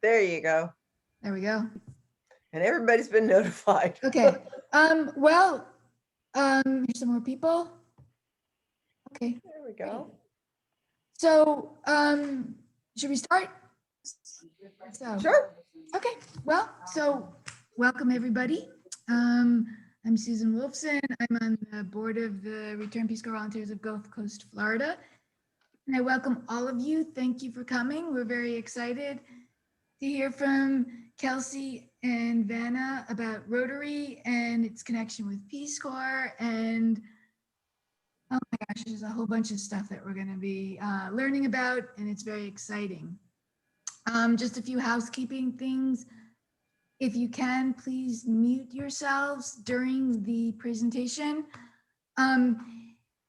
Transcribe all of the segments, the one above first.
There you go. There we go. And everybody's been notified. Okay. Well, here's some more people. Okay. There we go. So, should we start? So, Sure. okay. Well, so welcome everybody. I'm Susan Wolfson. I'm on the board of the Return Peace Corps Volunteers of Gulf Coast, Florida. And I welcome all of you. Thank you for coming. We're very excited to hear from Kelsey and Vanna about Rotary and its connection with Peace Corps. And oh my gosh, there's a whole bunch of stuff that we're going to be learning about, and it's very exciting. Just a few housekeeping things. If you can, please mute yourselves during the presentation.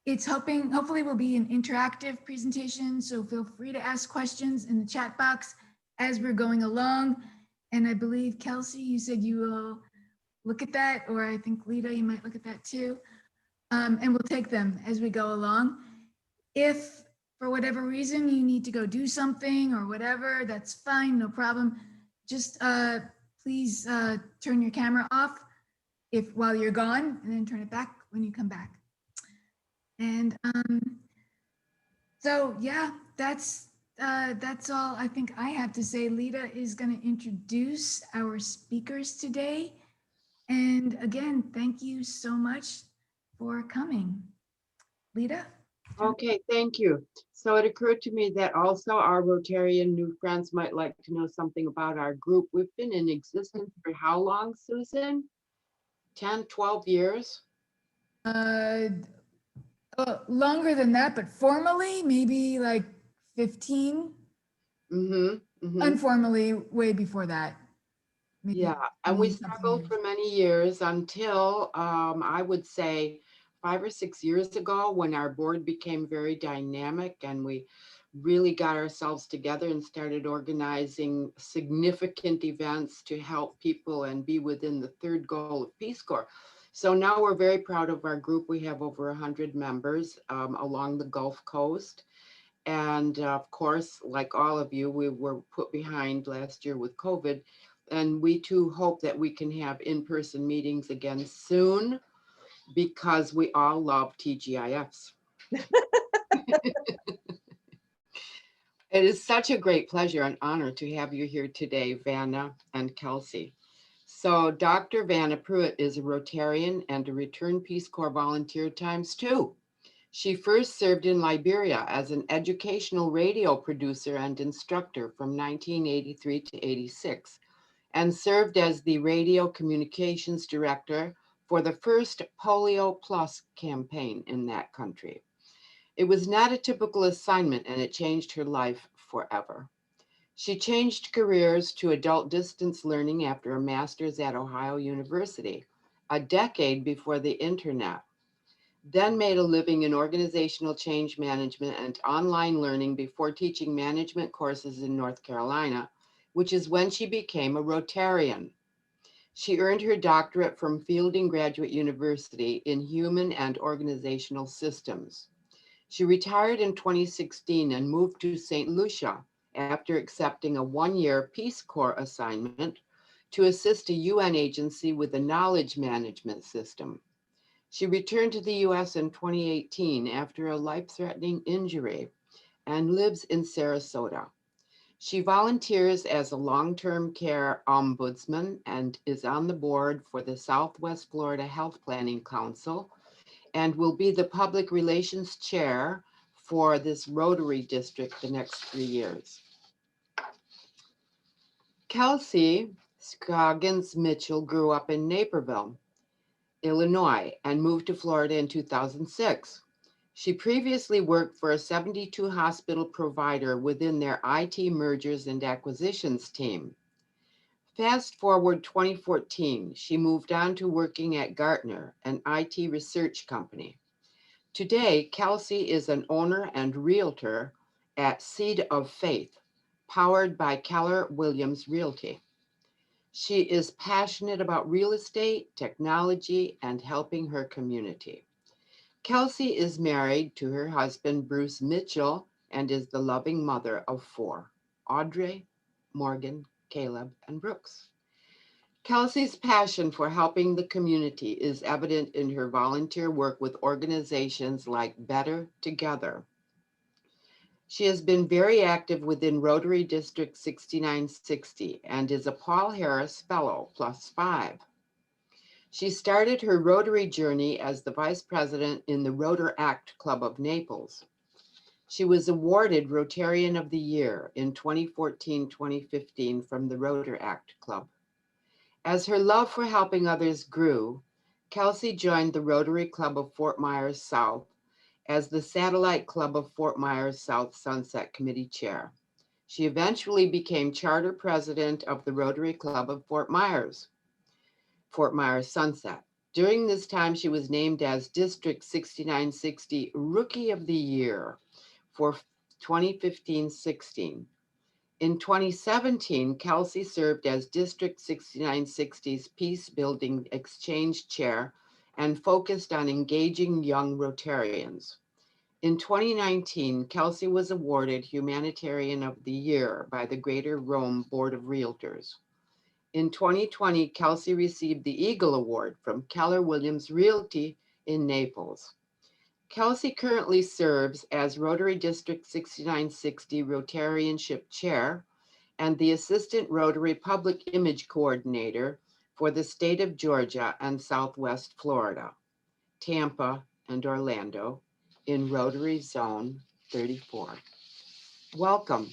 It's hopefully will be an interactive presentation, so feel free to ask questions in the chat box as we're going along. And I believe, Kelsey, you said you will look at that, or I think Lita, you might look at that too. And we'll take them as we go along. If for whatever reason you need to go do something or whatever, that's fine, no problem. Just please turn your camera off while you're gone, and then turn it back when you come back. And so yeah, that's all I think I have to say. Lita is going to introduce our speakers today. And again, thank you so much for coming. Lita? Okay, thank you. So it occurred to me that also our Rotarian new friends might like to know something about our group. We've been in existence for how long, Susan? 10, 12 years? Longer than that, but formally, maybe like 15. Informally, way before that. Maybe yeah, and we struggled for many years until I would say 5 or 6 years ago, when our board became very dynamic and we really got ourselves together and started organizing significant events to help people and be within the third goal of Peace Corps. So now we're very proud of our group. We have over 100 members along the Gulf Coast. And of course, like all of you, we were put behind last year with COVID. And we too hope that we can have in-person meetings again soon, because we all love TGIFs. It is such a great pleasure and honor to have you here today, Vanna and Kelsey. So Dr. Vanna Pruitt is a Rotarian and a Return Peace Corps volunteer ×2. She first served in Liberia as an educational radio producer and instructor from 1983 to 86, and served as the radio communications director for the first Polio Plus campaign in that country. It was not a typical assignment, and it changed her life forever. She changed careers to adult distance learning after a master's at Ohio University, a decade before the internet. Then made a living in organizational change management and online learning before teaching management courses in North Carolina, which is when she became a Rotarian. She earned her doctorate from Fielding Graduate University in Human and Organizational Systems. She retired in 2016 and moved to St. Lucia after accepting a one-year Peace Corps assignment to assist a UN agency with a knowledge management system. She returned to the US in 2018 after a life-threatening injury and lives in Sarasota. She volunteers as a long-term care ombudsman and is on the board for the Southwest Florida Health Planning Council, and will be the public relations chair for this Rotary district the next 3 years. Kelsey Scoggins Mitchell grew up in Naperville, Illinois, and moved to Florida in 2006. She previously worked for a 72 hospital provider within their IT mergers and acquisitions team. Fast forward 2014, she moved on to working at Gartner, an IT research company. Today, Kelsey is an owner and realtor at Seed of Faith, powered by Keller Williams Realty. She is passionate about real estate, technology, and helping her community. Kelsey is married to her husband, Bruce Mitchell, and is the loving mother of 4, Audrey, Morgan, Caleb, and Brooks. Kelsey's passion for helping the community is evident in her volunteer work with organizations like Better Together. She has been very active within Rotary District 6960 and is a Paul Harris Fellow +5. She started her Rotary journey as the vice president in the Rotaract Club of Naples. She was awarded Rotarian of the Year in 2014-2015 from the Rotaract Club. As her love for helping others grew, Kelsey joined the Rotary Club of Fort Myers South as the Satellite Club of Fort Myers South Sunset Committee Chair. She eventually became charter president of the Rotary Club of Fort Myers Sunset. During this time, she was named as District 6960 Rookie of the Year for 2015-16. In 2017, Kelsey served as District 6960's Peace Building Exchange Chair and focused on engaging young Rotarians. In 2019, Kelsey was awarded Humanitarian of the Year by the Greater Rome Board of Realtors. In 2020, Kelsey received the Eagle Award from Keller Williams Realty in Naples. Kelsey currently serves as Rotary District 6960 Rotarianship Chair and the Assistant Rotary Public Image Coordinator for the state of Georgia and Southwest Florida, Tampa, and Orlando in Rotary Zone 34. Welcome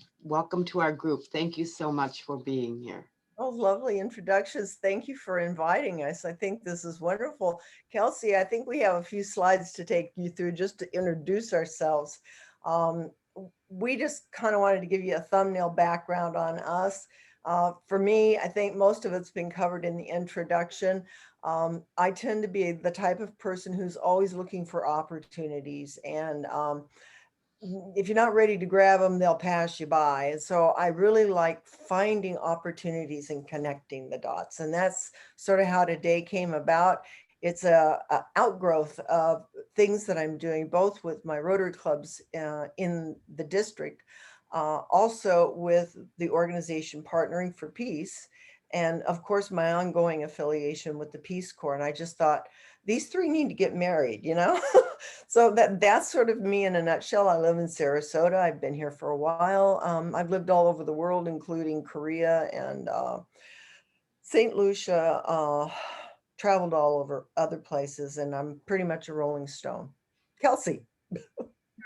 to our group. Thank you so much for being here. Oh, lovely introductions. Thank you for inviting us. I think this is wonderful. Kelsey, I think we have a few slides to take you through just to introduce ourselves. We just kind of wanted to give you a thumbnail background on us. For me, I think most of it's been covered in the introduction. I tend to be the type of person who's always looking for opportunities, and if you're not ready to grab them, they'll pass you by. And so I really like finding opportunities and connecting the dots. And that's sort of how today came about. It's a outgrowth of things that I'm doing, both with my Rotary clubs in the district, also with the organization Partnering for Peace, and of course my ongoing affiliation with the Peace Corps. And I just thought, these three need to get married, you know? So that's sort of me in a nutshell. I live in Sarasota. I've been here for a while. I've lived all over the world, including Korea and St. Lucia, traveled all over other places, and I'm pretty much a Rolling Stone. Kelsey.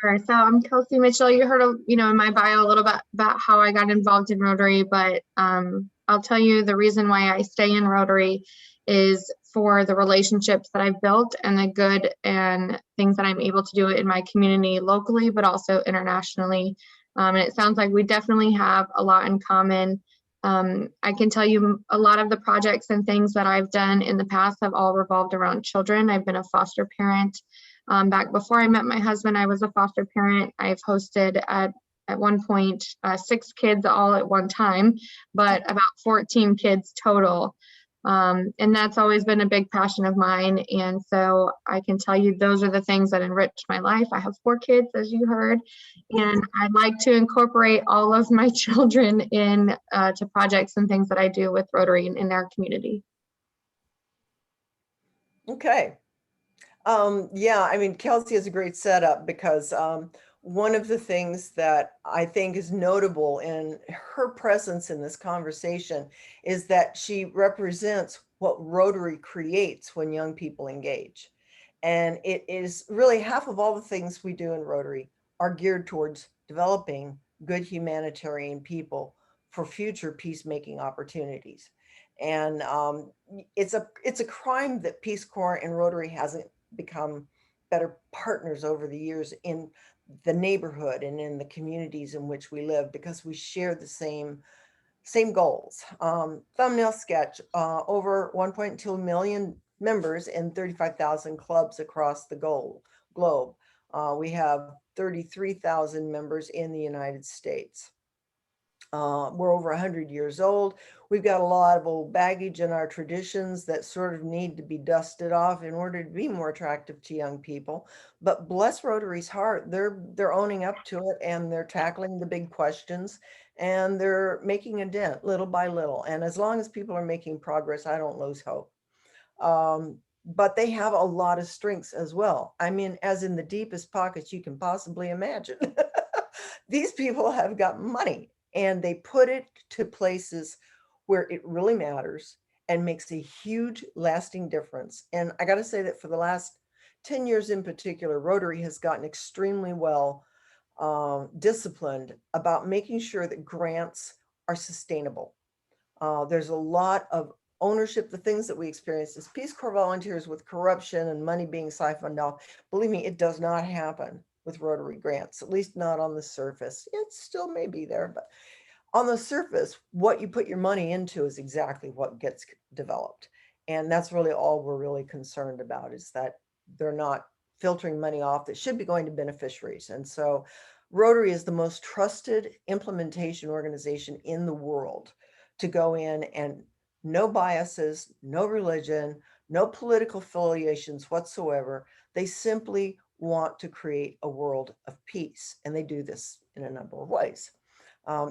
Sure. So I'm Kelsey Mitchell. You heard, in my bio a little bit about how I got involved in Rotary, but I'll tell you the reason why I stay in Rotary is for the relationships that I've built and the good and things that I'm able to do in my community locally, but also internationally. And it sounds like we definitely have a lot in common. I can tell you a lot of the projects and things that I've done in the past have all revolved around children. I've been a foster parent. Back before I met my husband, I was a foster parent. I've hosted at one point 6 kids all at one time, but about 14 kids total. And that's always been a big passion of mine. And so I can tell you those are the things that enrich my life. I have 4 kids, as you heard, and I'd like to incorporate all of my children in to projects and things that I do with Rotary in their community. Okay. Yeah, I mean, Kelsey has a great setup because one of the things that I think is notable in her presence in this conversation is that she represents what Rotary creates when young people engage. And it is really half of all the things we do in Rotary are geared towards developing good humanitarian people for future peacemaking opportunities. And it's a crime that Peace Corps and Rotary hasn't become better partners over the years in the neighborhood and in the communities in which we live, because we share the same goals. Thumbnail sketch, over 1.2 million members in 35,000 clubs across the globe. We have 33,000 members in the United States. We're over 100 years old. We've got a lot of old baggage in our traditions that sort of need to be dusted off in order to be more attractive to young people. But bless Rotary's heart, they're owning up to it, and they're tackling the big questions, and they're making a dent little by little. And as long as people are making progress, I don't lose hope. But they have a lot of strengths as well. I mean, as in the deepest pockets you can possibly imagine. These people have got money, and they put it to places where it really matters and makes a huge lasting difference. And I got to say that for the last 10 years in particular, Rotary has gotten extremely well disciplined about making sure that grants are sustainable. There's a lot of ownership, the things that we experience as Peace Corps volunteers with corruption and money being siphoned off. Believe me, it does not happen with Rotary grants, at least not on the surface. It still may be there, but on the surface, what you put your money into is exactly what gets developed. And that's really all we're really concerned about, is that they're not filtering money off that should be going to beneficiaries. And so Rotary is the most trusted implementation organization in the world to go in, and no biases, no religion, no political affiliations whatsoever. They simply want to create a world of peace, and they do this in a number of ways.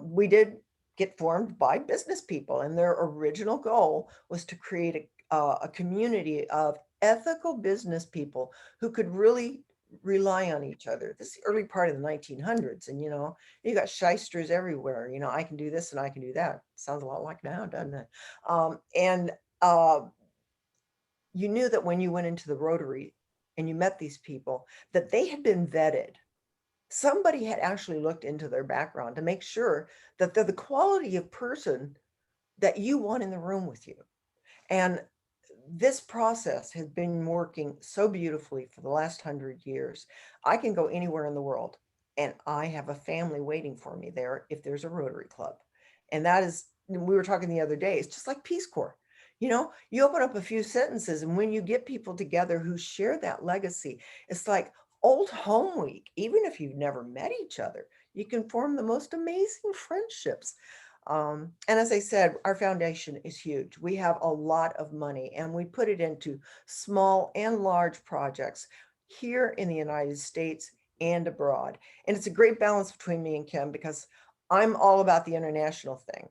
We did get formed by business people, and their original goal was to create a community of ethical business people who could really rely on each other. This is the early part of the 1900s, and you got shysters everywhere. I can do this and I can do that. Sounds a lot like now, doesn't it? You knew that when you went into the Rotary and you met these people, that they had been vetted. Somebody had actually looked into their background to make sure that they're the quality of person that you want in the room with you. And this process has been working so beautifully for the last 100 years. I can go anywhere in the world, and I have a family waiting for me there if there's a Rotary Club. And that is, we were talking the other day, it's just like Peace Corps. You open up a few sentences, and when you get people together who share that legacy, it's like old home week. Even if you've never met each other, you can form the most amazing friendships. And as I said, our foundation is huge. We have a lot of money, and we put it into small and large projects here in the United States and abroad. And it's a great balance between me and Kim, because I'm all about the international thing.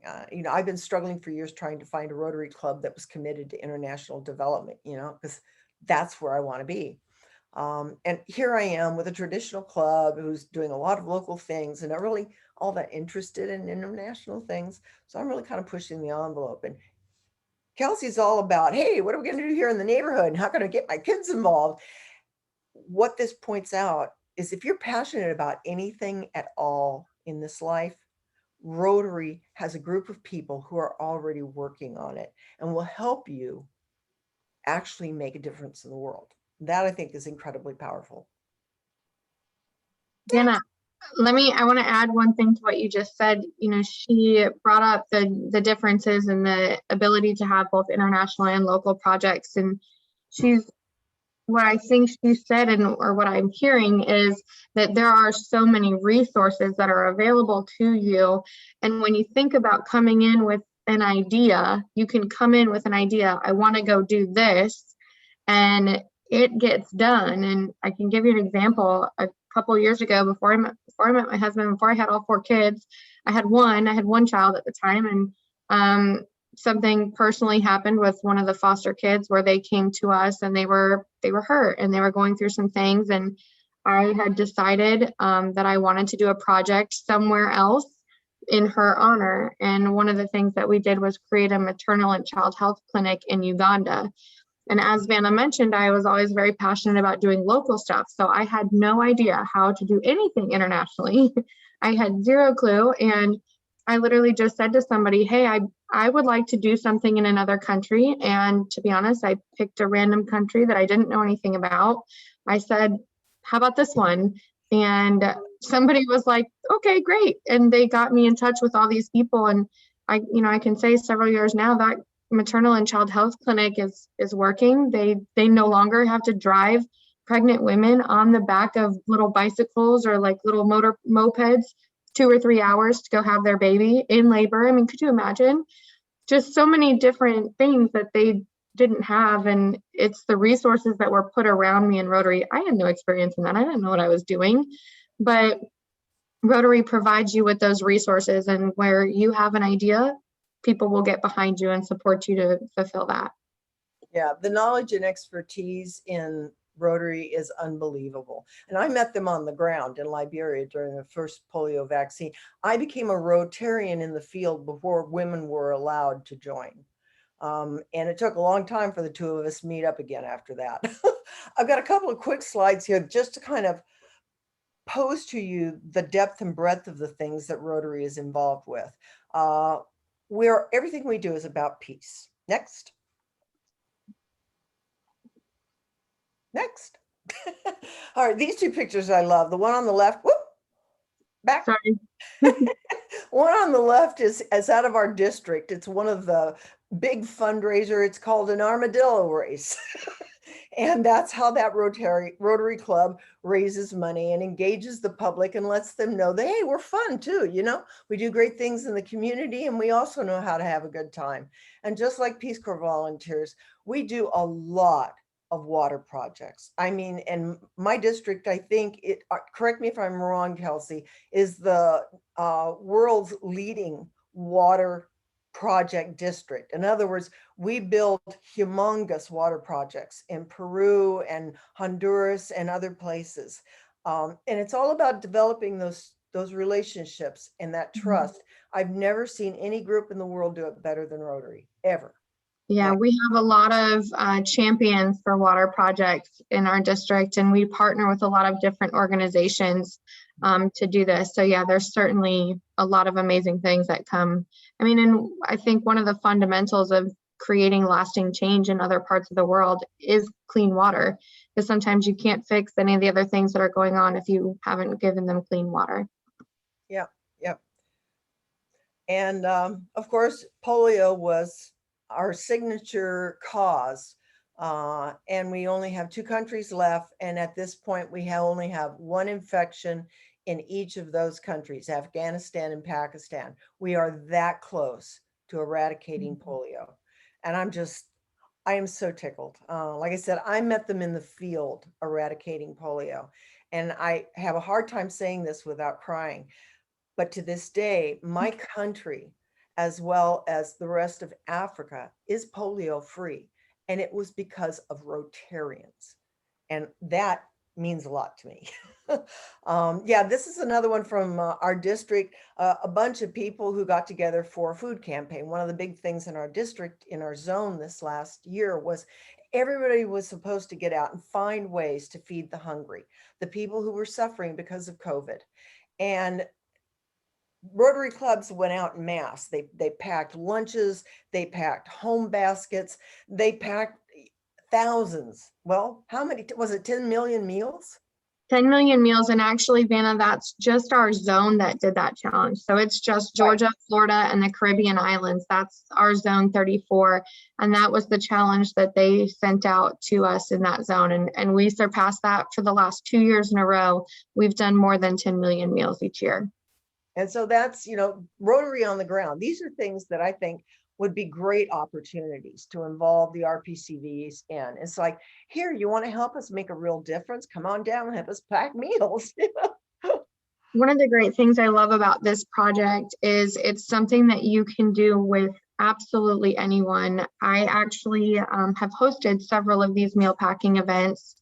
I've been struggling for years trying to find a Rotary Club that was committed to international development, because that's where I want to be. And here I am with a traditional club who's doing a lot of local things and not really all that interested in international things. So I'm really kind of pushing the envelope. And Kelsey's all about, hey, what are we going to do here in the neighborhood? And how can I get my kids involved? What this points out is, if you're passionate about anything at all in this life, Rotary has a group of people who are already working on it and will help you actually make a difference in the world. That, I think, is incredibly powerful. Dana, I want to add one thing to what you just said. She brought up the differences in the ability to have both international and local projects. And what I think she said, or what I'm hearing, is that there are so many resources that are available to you. And when you think about coming in with an idea, you can come in with an idea. I want to go do this, and it gets done. And I can give you an example. A couple of years ago, before I met my husband, before I had all 4 kids, I had one child at the time, and something personally happened with one of the foster kids, where they came to us and they were hurt and they were going through some things. And I had decided that I wanted to do a project somewhere else in her honor. And one of the things that we did was create a maternal and child health clinic in Uganda. And as Vanna mentioned, I was always very passionate about doing local stuff. So I had no idea how to do anything internationally. I had zero clue. And I literally just said to somebody, hey, I would like to do something in another country. And to be honest, I picked a random country that I didn't know anything about. I said, how about this one? And somebody was like, okay, great. And they got me in touch with all these people. And I can say several years now that maternal and child health clinic is working. They no longer have to drive pregnant women on the back of little bicycles or like little mopeds 2 or 3 hours to go have their baby in labor. I mean, could you imagine? Just so many different things that they didn't have. And it's the resources that were put around me in Rotary. I had no experience in that. I didn't know what I was doing, but Rotary provides you with those resources, and where you have an idea, people will get behind you and support you to fulfill that. Yeah, the knowledge and expertise in Rotary is unbelievable. And I met them on the ground in Liberia during the first polio vaccine. I became a Rotarian in the field before women were allowed to join. And it took a long time for the two of us to meet up again after that. I've got a couple of quick slides here just to kind of pose to you the depth and breadth of the things that Rotary is involved with. Where everything we do is about peace. Next. Next. All right, these two pictures I love. The one on the left, whoop, back. Sorry. One on the left is out of our district. It's one of the big fundraiser. It's called an armadillo race. And that's how that Rotary Club raises money and engages the public and lets them know that, hey, we're fun too. You know, we do great things in the community, and we also know how to have a good time. And just like Peace Corps volunteers, we do a lot of water projects. I mean, and my district, I think it, correct me if I'm wrong, Kelsey, is the world's leading water project district. In other words, we build humongous water projects in Peru and Honduras and other places. And it's all about developing those relationships and that trust. I've never seen any group in the world do it better than Rotary, ever. Yeah, we have a lot of champions for water projects in our district, and we partner with a lot of different organizations to do this. So yeah, there's certainly a lot of amazing things that come. I mean, and I think one of the fundamentals of creating lasting change in other parts of the world is clean water, because sometimes you can't fix any of the other things that are going on if you haven't given them clean water. Yeah, yeah. And of course, polio was our signature cause. And we only have 2 countries left. And at this point, we only have 1 infection in each of those countries, Afghanistan and Pakistan. We are that close to eradicating polio. And I am so tickled. Like I said, I met them in the field eradicating polio. And I have a hard time saying this without crying. But to this day, my country, as well as the rest of Africa, is polio free. And it was because of Rotarians. And that means a lot to me. Yeah, this is another one from our district, a bunch of people who got together for a food campaign. One of the big things in our district, in our zone this last year, was everybody was supposed to get out and find ways to feed the hungry, the people who were suffering because of COVID. And Rotary clubs went out en masse. They packed lunches, they packed home baskets, they packed thousands. Well, how many, was it 10 million meals? 10 million meals, and actually, Vanna, that's just our zone that did that challenge. So it's just Georgia, right, Florida, and the Caribbean islands. That's our zone 34. And that was the challenge that they sent out to us in that zone. And we surpassed that for the last 2 years in a row. We've done more than 10 million meals each year. And so that's, you know, Rotary on the ground. These are things that I think would be great opportunities to involve the RPCVs in. It's like, here, you want to help us make a real difference? Come on down and help us pack meals. One of the great things I love about this project is it's something that you can do with absolutely anyone. I actually have hosted several of these meal packing events.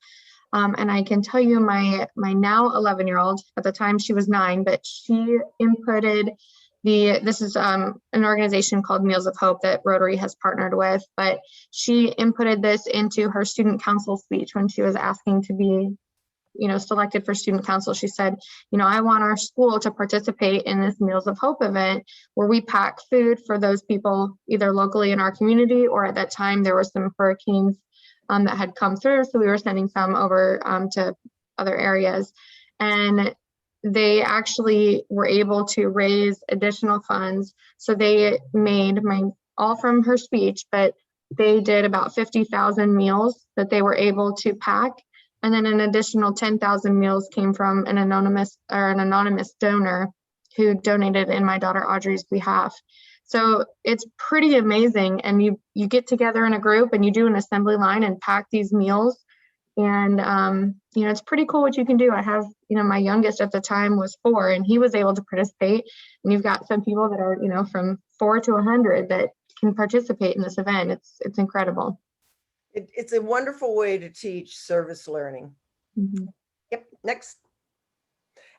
And I can tell you my now 11-year-old, at the time she was 9, but she inputted this is an organization called Meals of Hope that Rotary has partnered with, but she inputted this into her student council speech when she was asking to be, you know, selected for student council. She said, you know, I want our school to participate in this Meals of Hope event where we pack food for those people either locally in our community, or at that time there were some hurricanes that had come through. So we were sending some over to other areas. And they actually were able to raise additional funds. So they made all from her speech, but they did about 50,000 meals that they were able to pack. And then an additional 10,000 meals came from an anonymous donor who donated in my daughter Audrey's behalf. So it's pretty amazing. And you get together in a group and you do an assembly line and pack these meals. And, it's pretty cool what you can do. I have, my youngest at the time was 4 and he was able to participate. And you've got some people that are, from 4 to 100 that can participate in this event. It's incredible. It's a wonderful way to teach service learning. Mhm. Yep, next.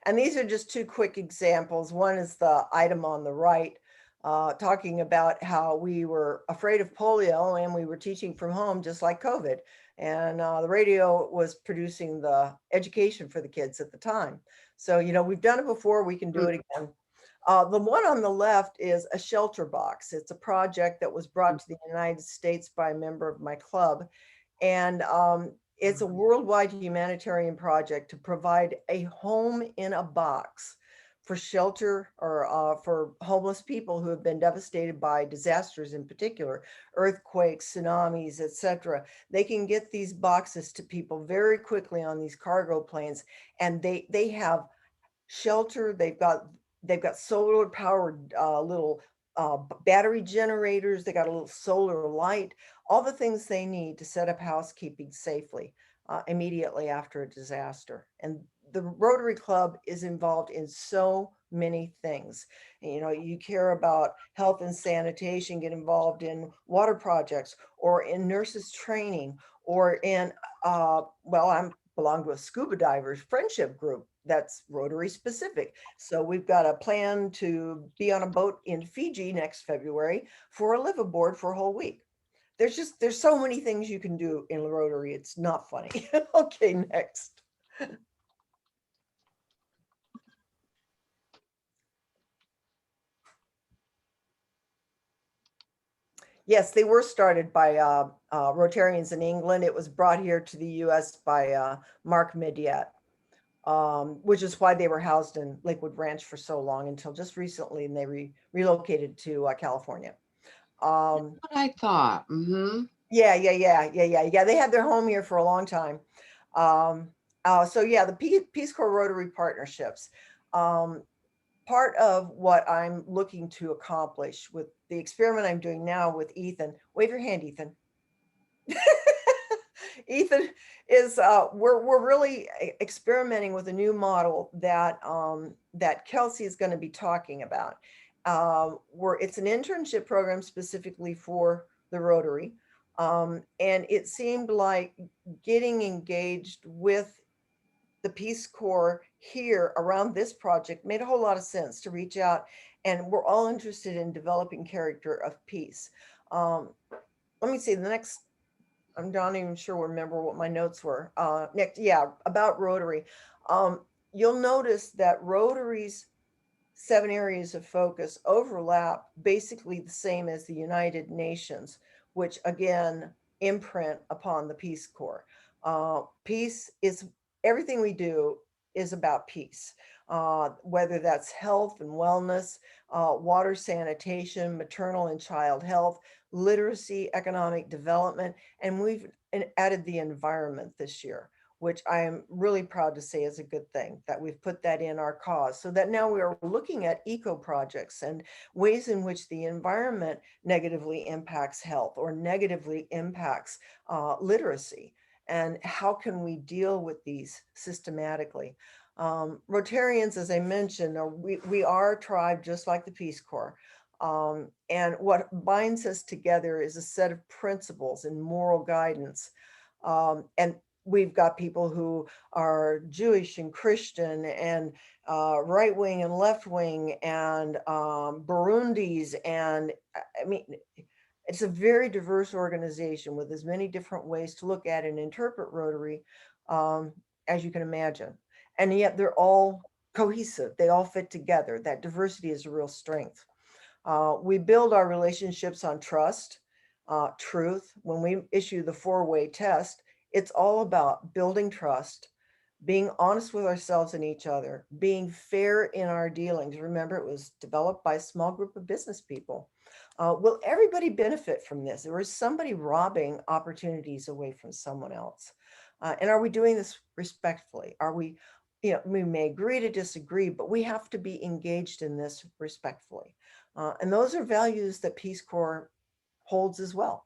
And these are just 2 quick examples. One is the item on the right, talking about how we were afraid of polio and we were teaching from home just like COVID. And the radio was producing the education for the kids at the time. So, we've done it before, we can do it again. The one on the left is a shelter box. It's a project that was brought to the United States by a member of my club. And it's a worldwide humanitarian project to provide a home in a box for shelter or for homeless people who have been devastated by disasters, in particular, earthquakes, tsunamis, etc. They can get these boxes to people very quickly on these cargo planes, and they have shelter. They've got solar powered little battery generators. They got a little solar light, all the things they need to set up housekeeping safely immediately after a disaster. And the Rotary Club is involved in so many things. You care about health and sanitation, get involved in water projects or in nurses training or in, I belong to a scuba divers friendship group that's Rotary specific. So we've got a plan to be on a boat in Fiji next February for a live aboard for a whole week. There's so many things you can do in Rotary. It's not funny. Okay, next. Yes, they were started by Rotarians in England. It was brought here to the US by Mark Midyat, which is why they were housed in Lakewood Ranch for so long until just recently, and they relocated to California. What I thought. Yeah. They had their home here for a long time. So yeah, the Peace Corps Rotary partnerships. Part of what I'm looking to accomplish with the experiment I'm doing now with Ethan, wave your hand, Ethan. Ethan is we're really experimenting with a new model that that Kelsey is going to be talking about. It's an internship program specifically for the Rotary, and it seemed like getting engaged with the Peace Corps here around this project made a whole lot of sense to reach out, and we're all interested in developing character of peace. Let me see the next. I'm not even sure remember what my notes were. Next, yeah, about Rotary. You'll notice that Rotary's 7 areas of focus overlap basically the same as the United Nations, which again imprint upon the Peace Corps. Peace is everything we do is about peace, whether that's health and wellness, water sanitation, maternal and child health, literacy, economic development, and we've added the environment this year, which I am really proud to say is a good thing that we've put that in our cause, so that now we are looking at eco projects and ways in which the environment negatively impacts health or negatively impacts literacy. And how can we deal with these systematically? Rotarians, as I mentioned, we are a tribe just like the Peace Corps. And what binds us together is a set of principles and moral guidance. And we've got people who are Jewish and Christian and right wing and left wing and Burundis. And I mean, it's a very diverse organization with as many different ways to look at and interpret Rotary as you can imagine. And yet they're all cohesive. They all fit together. That diversity is a real strength. We build our relationships on trust, truth. When we issue the 4-way test, it's all about building trust, being honest with ourselves and each other, being fair in our dealings. Remember, it was developed by a small group of business people. Will everybody benefit from this? Or is somebody robbing opportunities away from someone else? And are we doing this respectfully? Are we we may agree to disagree, but we have to be engaged in this respectfully. And those are values that Peace Corps holds as well.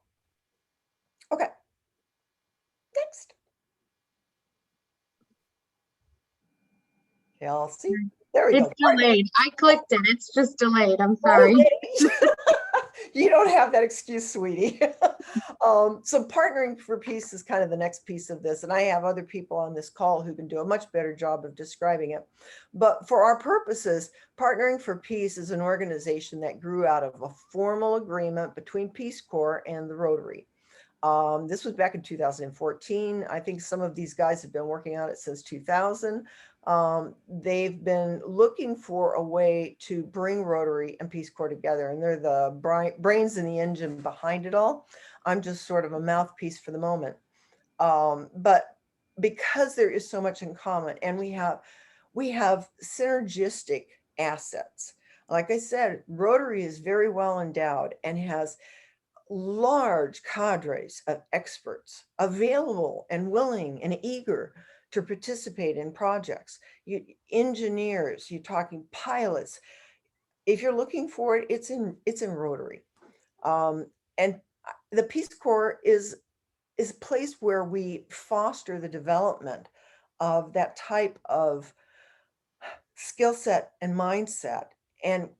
Okay, next. Kelsey, there we It's go. delayed. I clicked it. It's just delayed. I'm Oh, sorry. wait. You don't have that excuse, sweetie. So partnering for peace is kind of the next piece of this. And I have other people on this call who can do a much better job of describing it. But for our purposes, Partnering for Peace is an organization that grew out of a formal agreement between Peace Corps and the Rotary. This was back in 2014. I think some of these guys have been working on it since 2000. They've been looking for a way to bring Rotary and Peace Corps together, and they're the brains and the engine behind it all. I'm just sort of a mouthpiece for the moment. But because there is so much in common, and we have synergistic assets. Like I said, Rotary is very well endowed and has large cadres of experts available and willing and eager to participate in projects. Engineers, you're talking pilots. If you're looking for it, it's in Rotary. And the Peace Corps is a place where we foster the development of that type of skill set and mindset. And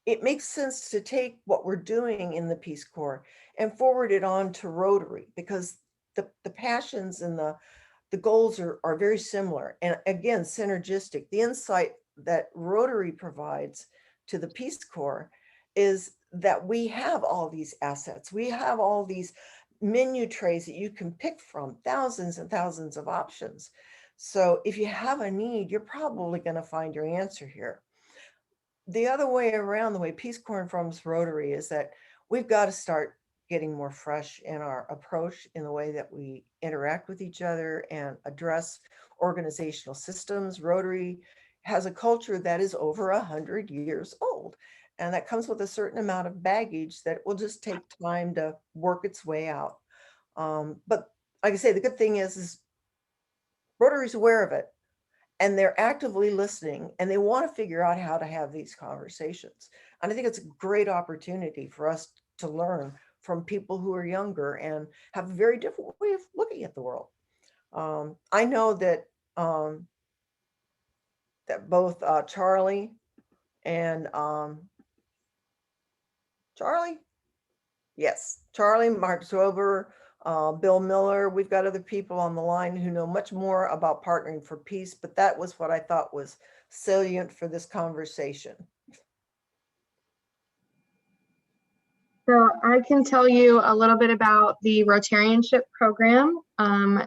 it makes sense to take what we're doing in the Peace Corps and forward it on to Rotary, because the passions and the goals are very similar. And again, synergistic. The insight that Rotary provides to the Peace Corps is that we have all these assets. We have all these menu trays that you can pick from, thousands and thousands of options. So if you have a need, you're probably going to find your answer here. The other way around, the way Peace Corps informs Rotary, is that we've got to start getting more fresh in our approach in the way that we interact with each other and address organizational systems. Rotary has a culture that is over 100 years old, and that comes with a certain amount of baggage that will just take time to work its way out. But like I say, the good thing is Rotary's aware of it, and they're actively listening, and they want to figure out how to have these conversations. And I think it's a great opportunity for us to learn from people who are younger and have a very different way of looking at the world. I know that that both Charlie and Charlie, Mark Zober, Bill Miller, we've got other people on the line who know much more about Partnering for Peace, but that was what I thought was salient for this conversation. So I can tell you a little bit about the Rotarianship program.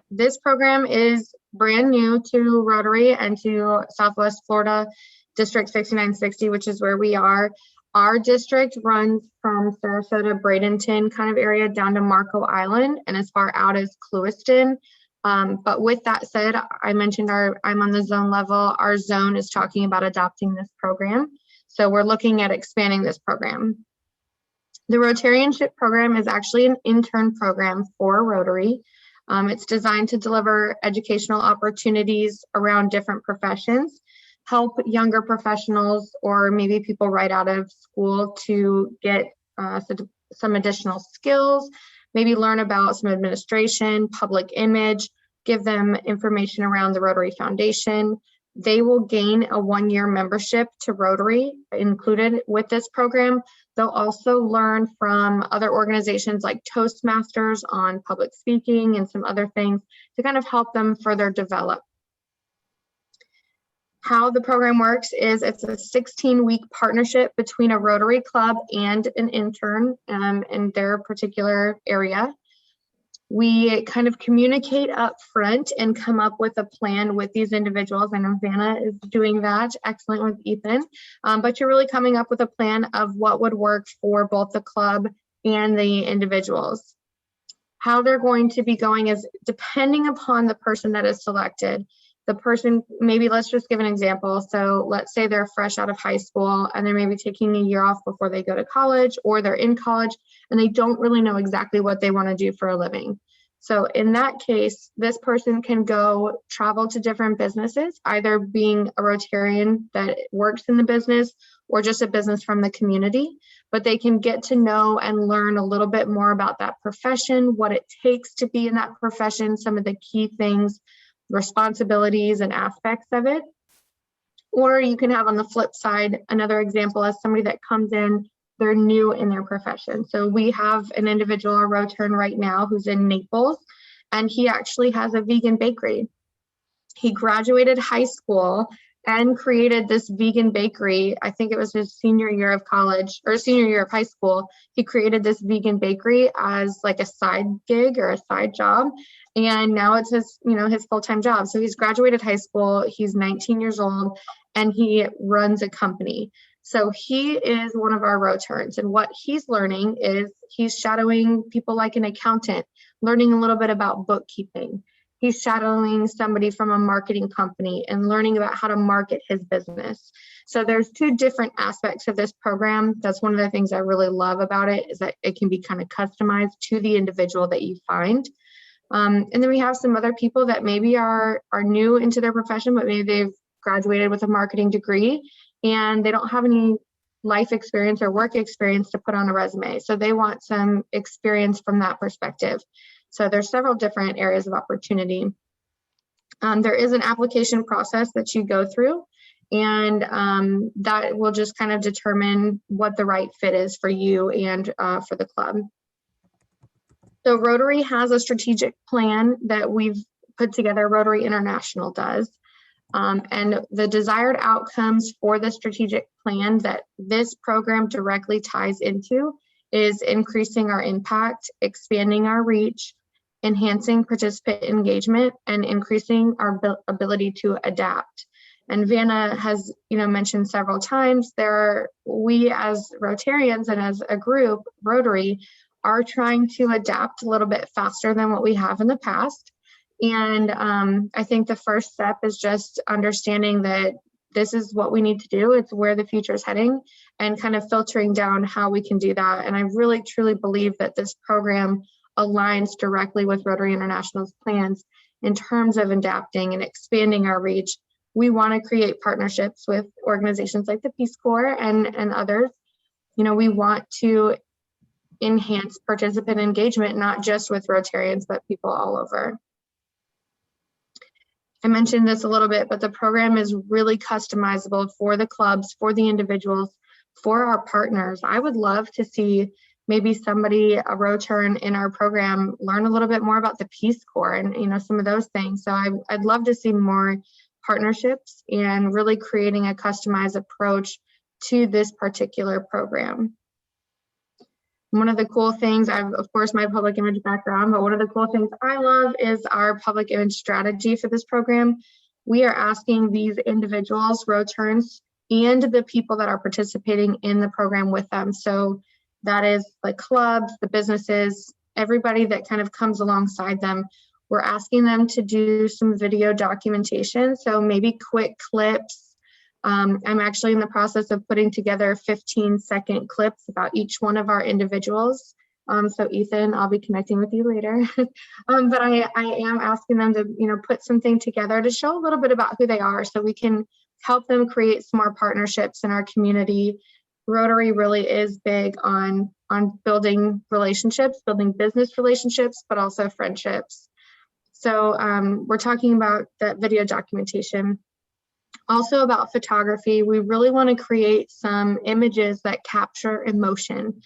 This program is brand new to Rotary and to Southwest Florida District 6960, which is where we are. Our district runs from Sarasota, Bradenton kind of area down to Marco Island and as far out as Clewiston. But with that said, I mentioned I'm on the zone level. Our zone is talking about adopting this program. So we're looking at expanding this program. The Rotarianship program is actually an intern program for Rotary. It's designed to deliver educational opportunities around different professions, help younger professionals or maybe people right out of school to get some additional skills, maybe learn about some administration, public image, give them information around the Rotary Foundation. They will gain a 1-year membership to Rotary included with this program. They'll also learn from other organizations like Toastmasters on public speaking and some other things to kind of help them further develop. How the program works is it's a 16-week partnership between a Rotary club and an intern in their particular area. We kind of communicate up front and come up with a plan with these individuals. I know Vanna is doing that excellent with Ethan, but you're really coming up with a plan of what would work for both the club and the individuals. How they're going to be going is depending upon the person that is selected. The person, maybe let's just give an example. So let's say they're fresh out of high school and they're maybe taking a year off before they go to college, or they're in college and they don't really know exactly what they want to do for a living. So in that case, this person can go travel to different businesses, either being a Rotarian that works in the business or just a business from the community, but they can get to know and learn a little bit more about that profession, what it takes to be in that profession, some of the key things, responsibilities and aspects of it. Or you can have on the flip side, another example as somebody that comes in, they're new in their profession. So we have an individual, a Rotarian right now, who's in Naples, and he actually has a vegan bakery. He graduated high school and created this vegan bakery. I think it was his senior year of college or senior year of high school. He created this vegan bakery as like a side gig or a side job. And now it's his, his full-time job. So he's graduated high school, he's 19 years old, and he runs a company. So he is one of our Rotarians, and what he's learning is he's shadowing people like an accountant, learning a little bit about bookkeeping. He's shadowing somebody from a marketing company and learning about how to market his business. So there's two different aspects of this program. That's one of the things I really love about it, is that it can be kind of customized to the individual that you find. And then we have some other people that maybe are new into their profession, but maybe they've graduated with a marketing degree and they don't have any life experience or work experience to put on a resume. So they want some experience from that perspective. So there's several different areas of opportunity. There is an application process that you go through, and that will just kind of determine what the right fit is for you and for the club. So Rotary has a strategic plan that we've put together, Rotary International does. And the desired outcomes for the strategic plan that this program directly ties into is increasing our impact, expanding our reach, enhancing participant engagement, and increasing our ability to adapt. And Vanna has, mentioned several times we as Rotarians and as a group, Rotary, are trying to adapt a little bit faster than what we have in the past. And I think the first step is just understanding that this is what we need to do. It's where the future is heading, and kind of filtering down how we can do that. And I really, truly believe that this program aligns directly with Rotary International's plans in terms of adapting and expanding our reach. We want to create partnerships with organizations like the Peace Corps and others. We want to enhance participant engagement, not just with Rotarians, but people all over. I mentioned this a little bit, but the program is really customizable for the clubs, for the individuals, for our partners. I would love to see maybe somebody, a Rotarian in our program, learn a little bit more about the Peace Corps and some of those things. So I'd love to see more partnerships and really creating a customized approach to this particular program. One of the cool things, I've, of course, my public image background, but one of the cool things I love is our public image strategy for this program. We are asking these individuals, Rotarians, and the people that are participating in the program with them. So that is the clubs, the businesses, everybody that kind of comes alongside them. We're asking them to do some video documentation. So maybe quick clips. I'm actually in the process of putting together 15-second clips about each one of our individuals. So Ethan, I'll be connecting with you later. But I am asking them to, put something together to show a little bit about who they are, so we can help them create some more partnerships in our community. Rotary really is big on building relationships, building business relationships, but also friendships. So we're talking about that video documentation. Also about photography, we really want to create some images that capture emotion.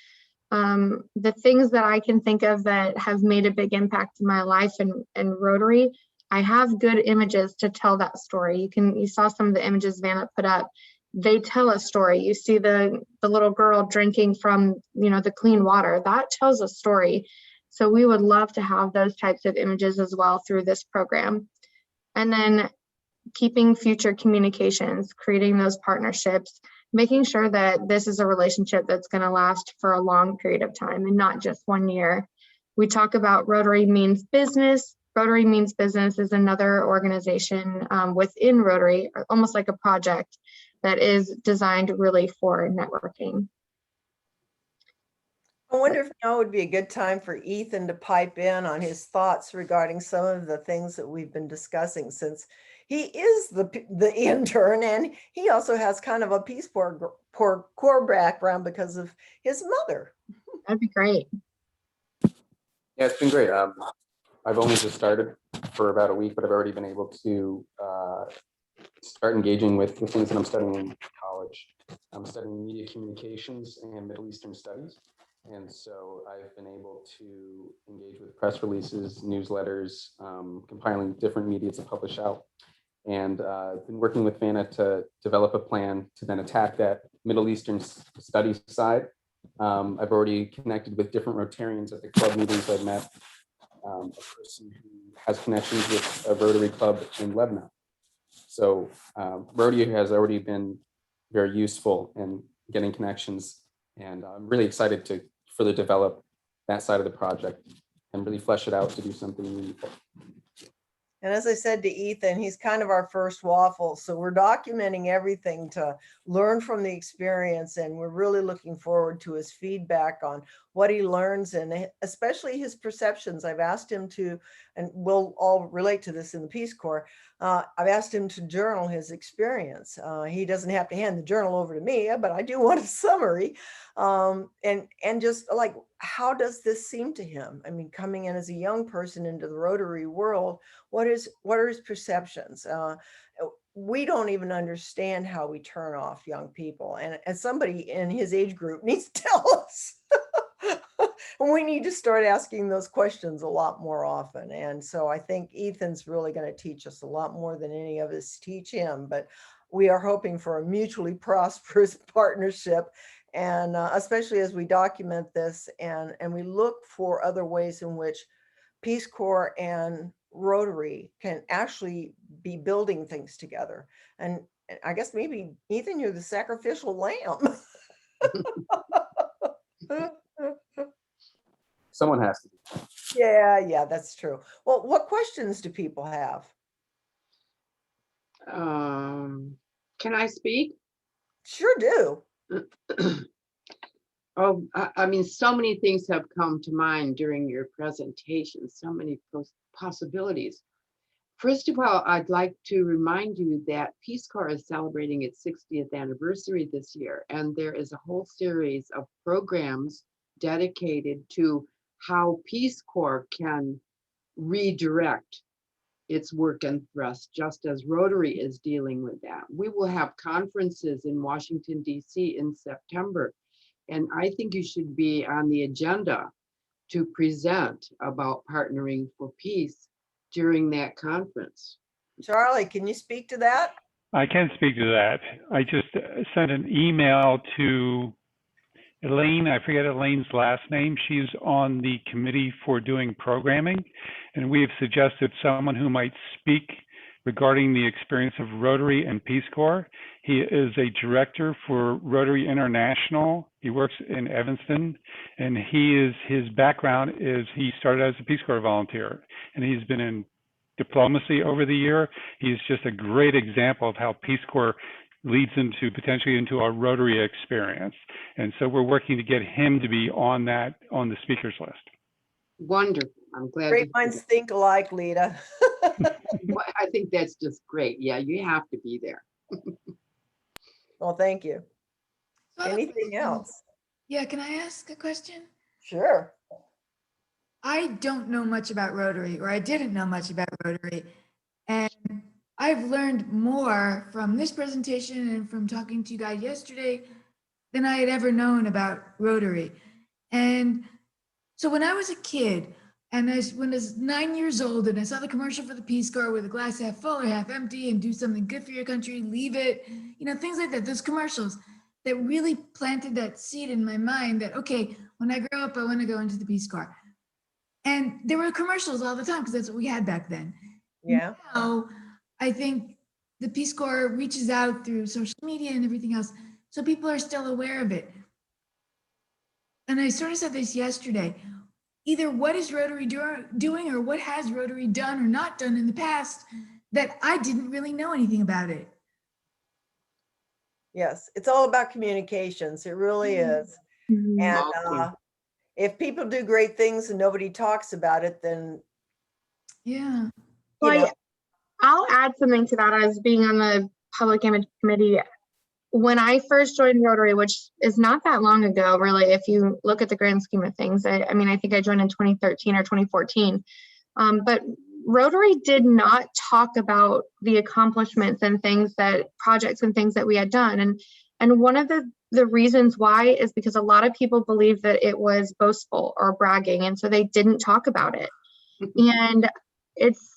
The things that I can think of that have made a big impact in my life and Rotary, I have good images to tell that story. You saw some of the images Vanna put up. They tell a story. You see the little girl drinking from the clean water. That tells a story. So we would love to have those types of images as well through this program. And then keeping future communications, creating those partnerships, making sure that this is a relationship that's going to last for a long period of time and not just 1 year. We talk about Rotary Means Business. Rotary Means Business is another organization within Rotary, almost like a project that is designed really for networking. I wonder if It would be a good time for Ethan to pipe in on his thoughts regarding some of the things that we've been discussing, since he is the intern and he also has kind of a Peace Corps background because of his mother. That'd be great. Yeah, it's been great. I've only just started for about a week, but I've already been able to start engaging with the things that I'm studying in college. I'm studying media communications and Middle Eastern studies. And so I've been able to engage with press releases, newsletters, compiling different media to publish out. And I've been working with Vanna to develop a plan to then attack that Middle Eastern studies side. I've already connected with different Rotarians at the club meetings I've met. A person who has connections with a Rotary club in Lebanon. So Rotary has already been very useful in getting connections, and I'm really excited to further develop that side of the project and really flesh it out to do something meaningful. And as I said to Ethan, he's kind of our first waffle. So we're documenting everything to learn from the experience. And we're really looking forward to his feedback on what he learns and especially his perceptions. I've asked him to, and we'll all relate to this in the Peace Corps, I've asked him to journal his experience. He doesn't have to hand the journal over to me, but I do want a summary. And just like, how does this seem to him? I mean, coming in as a young person into the Rotary world, what are his perceptions? We don't even understand how we turn off young people. And as somebody in his age group needs to tell us. We need to start asking those questions a lot more often. And so I think Ethan's really going to teach us a lot more than any of us teach him. But we are hoping for a mutually prosperous partnership. And especially as we document this and we look for other ways in which Peace Corps and Rotary can actually be building things together. And I guess maybe, Ethan, you're the sacrificial lamb. Someone has to be. Yeah, that's true. Well, what questions do people have? Can I speak? Sure do. Oh, I mean, so many things have come to mind during your presentation, so many possibilities. First of all, I'd like to remind you that Peace Corps is celebrating its 60th anniversary this year, and there is a whole series of programs dedicated to how Peace Corps can redirect its work and thrust, just as Rotary is dealing with that. We will have conferences in Washington, D.C. in September, and I think you should be on the agenda to present about partnering for peace during that conference. Charlie, can you speak to that? I can speak to that. I just sent an email to Elaine. I forget Elaine's last name. She's on the committee for doing programming, and we have suggested someone who might speak regarding the experience of Rotary and Peace Corps. He is a director for Rotary International. He works in Evanston, and his background is he started as a Peace Corps volunteer, and he's been in diplomacy over the year. He's just a great example of how Peace Corps leads potentially into our Rotary experience. And so we're working to get him to be on the speakers list. Wonderful. I'm glad. Great minds think alike, Lita. I think that's just great. Yeah, you have to be there. Well, thank you. So I have a Anything question. else? Yeah, can I ask a question? Sure. I don't know much about Rotary, or I didn't know much about Rotary. And I've learned more from this presentation and from talking to you guys yesterday than I had ever known about Rotary. And so when I was a kid, and when I was 9 years old, and I saw the commercial for the Peace Corps with a glass half full or half empty, and do something good for your country, leave it, things like that, those commercials that really planted that seed in my mind that, okay, when I grow up, I want to go into the Peace Corps. And there were commercials all the time because that's what we had back then. Yeah. Now, I think the Peace Corps reaches out through social media and everything else, so people are still aware of it. And I sort of said this yesterday, either what is Rotary doing or what has Rotary done or not done in the past that I didn't really know anything about it. Yes, it's all about communications. It really is. Mhm. And Awesome. if people do great things and nobody talks about it, then, Yeah. you know, Well, I'll add something to that as being on the public image committee. When I first joined Rotary, which is not that long ago, really, if you look at the grand scheme of things, I mean, I think I joined in 2013 or 2014. But Rotary did not talk about the accomplishments and projects and things that we had done. And one of the reasons why is because a lot of people believe that it was boastful or bragging. And so they didn't talk about it. And it's,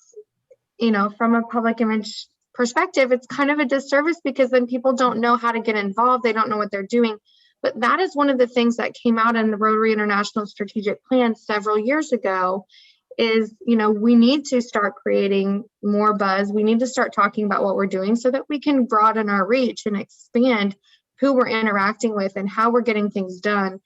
from a public image perspective, it's kind of a disservice because then people don't know how to get involved. They don't know what they're doing. But that is one of the things that came out in the Rotary International Strategic Plan several years ago is, we need to start creating more buzz. We need to start talking about what we're doing so that we can broaden our reach and expand who we're interacting with and how we're getting things done.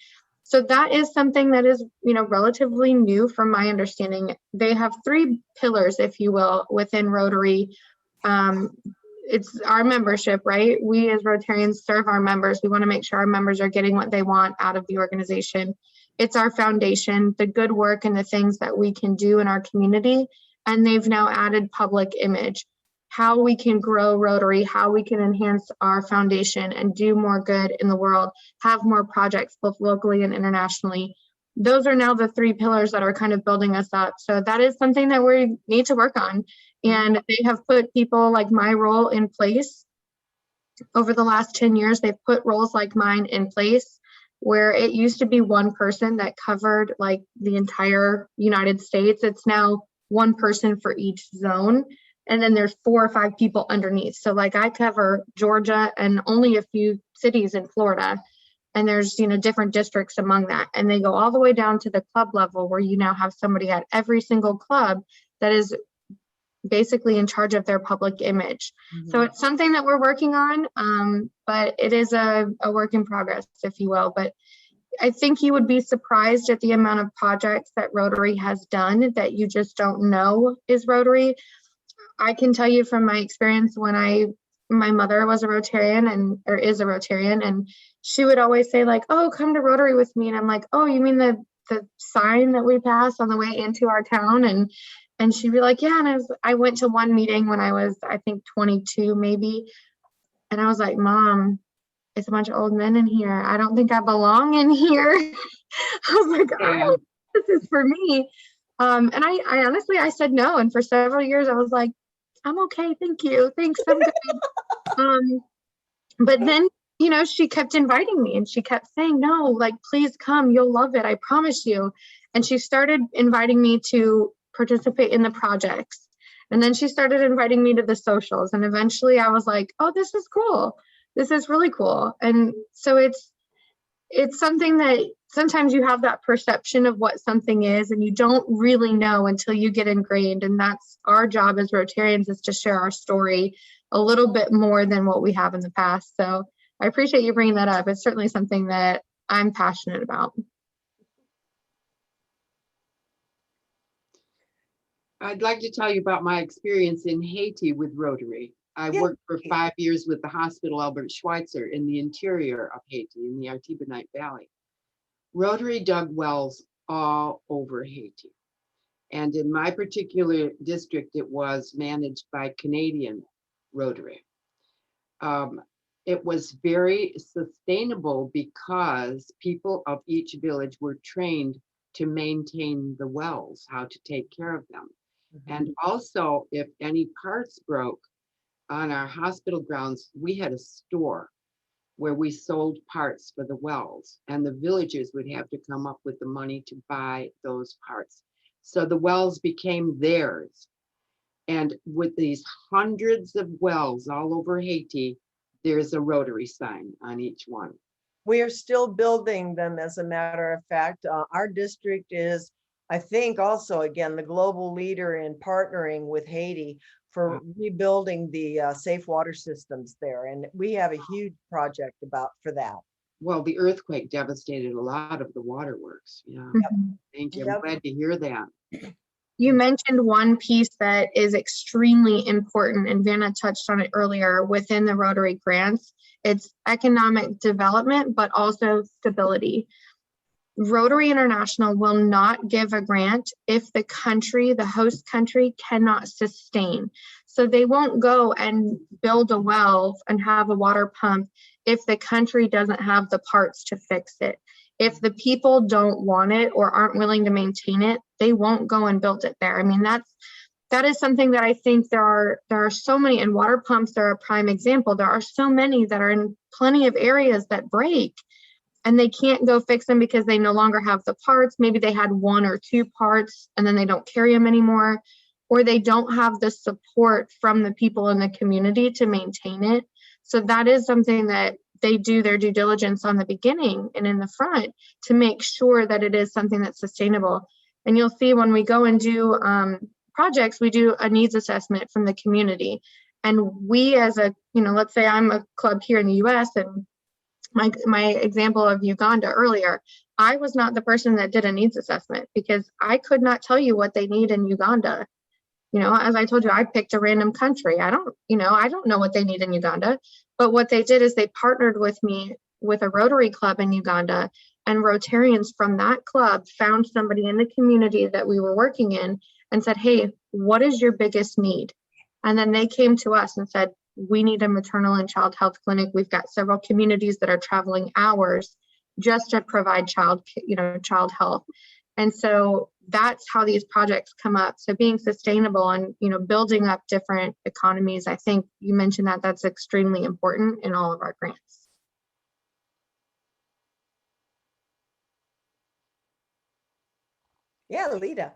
So that is something that is, relatively new from my understanding. They have 3 pillars, if you will, within Rotary. It's our membership, right? We as Rotarians serve our members. We want to make sure our members are getting what they want out of the organization. It's our foundation, the good work and the things that we can do in our community. And they've now added public image, how we can grow Rotary, how we can enhance our foundation and do more good in the world, have more projects both locally and internationally. Those are now the 3 pillars that are kind of building us up. So that is something that we need to work on. And they have put people like my role in place. Over the last 10 years, they've put roles like mine in place where it used to be one person that covered like the entire United States. It's now one person for each zone. And then there's 4 or 5 people underneath. So like I cover Georgia and only a few cities in Florida. And there's, different districts among that. And they go all the way down to the club level where you now have somebody at every single club that is basically in charge of their public image. So it's something that we're working on, but it is a work in progress, if you will. But I think you would be surprised at the amount of projects that Rotary has done that you just don't know is Rotary. I can tell you from my experience when my mother was a Rotarian or is a Rotarian, and she would always say like, oh, come to Rotary with me. And I'm like, oh, you mean the sign that we pass on the way into our town? And she'd be like, yeah. And I went to one meeting when I was, I think 22 maybe. And I was like, Mom, it's a bunch of old men in here. I don't think I belong in here. I was like, oh, this is for me. And I honestly, I said no. And for several years, I was like, I'm okay. Thank you. Thanks. I'm good. But then, she kept inviting me and she kept saying, no, like, please come. You'll love it. I promise you. And she started inviting me to participate in the projects. And then she started inviting me to the socials. And eventually I was like, oh, this is cool. This is really cool. And so it's something that sometimes you have that perception of what something is and you don't really know until you get ingrained. And that's our job as Rotarians, is to share our story a little bit more than what we have in the past. So I appreciate you bringing that up. It's certainly something that I'm passionate about. I'd like to tell you about my experience in Haiti with Rotary. I worked for 5 years with the Hospital Albert Schweitzer in the interior of Haiti, in the Artibonite Valley. Rotary dug wells all over Haiti. And in my particular district, it was managed by Canadian Rotary. It was very sustainable because people of each village were trained to maintain the wells, how to take care of them. And also, if any parts broke on our hospital grounds, we had a store where we sold parts for the wells, and the villagers would have to come up with the money to buy those parts. So the wells became theirs. And with these hundreds of wells all over Haiti, there's a Rotary sign on each one. We are still building them, as a matter of fact. Our district is, I think, also, again, the global leader in partnering with Haiti for rebuilding the safe water systems there. And we have a huge project for that. Well, the earthquake devastated a lot of the waterworks. Yeah. Thank you. I'm glad to hear that. You mentioned one piece that is extremely important, and Vanna touched on it earlier within the Rotary grants. It's economic development, but also stability. Rotary International will not give a grant if the country, the host country, cannot sustain. So they won't go and build a well and have a water pump if the country doesn't have the parts to fix it. If the people don't want it or aren't willing to maintain it, they won't go and build it there. I mean, that is something that I think there are so many, and water pumps are a prime example. There are so many that are in plenty of areas that break, and they can't go fix them because they no longer have the parts. Maybe they had 1 or 2 parts and then they don't carry them anymore, or they don't have the support from the people in the community to maintain it. So that is something that they do their due diligence on the beginning and in the front to make sure that it is something that's sustainable. And you'll see when we go and do projects, we do a needs assessment from the community. And we as a, let's say I'm a club here in the US, and my example of Uganda earlier, I was not the person that did a needs assessment because I could not tell you what they need in Uganda. As I told you, I picked a random country. I don't know what they need in Uganda, but what they did is they partnered with me with a Rotary club in Uganda, and Rotarians from that club found somebody in the community that we were working in and said, hey, what is your biggest need? And then they came to us and said, we need a maternal and child health clinic. We've got several communities that are traveling hours just to provide child health. And so that's how these projects come up. So being sustainable and, building up different economies, I think you mentioned that that's extremely important in all of our grants. Yeah, Lita.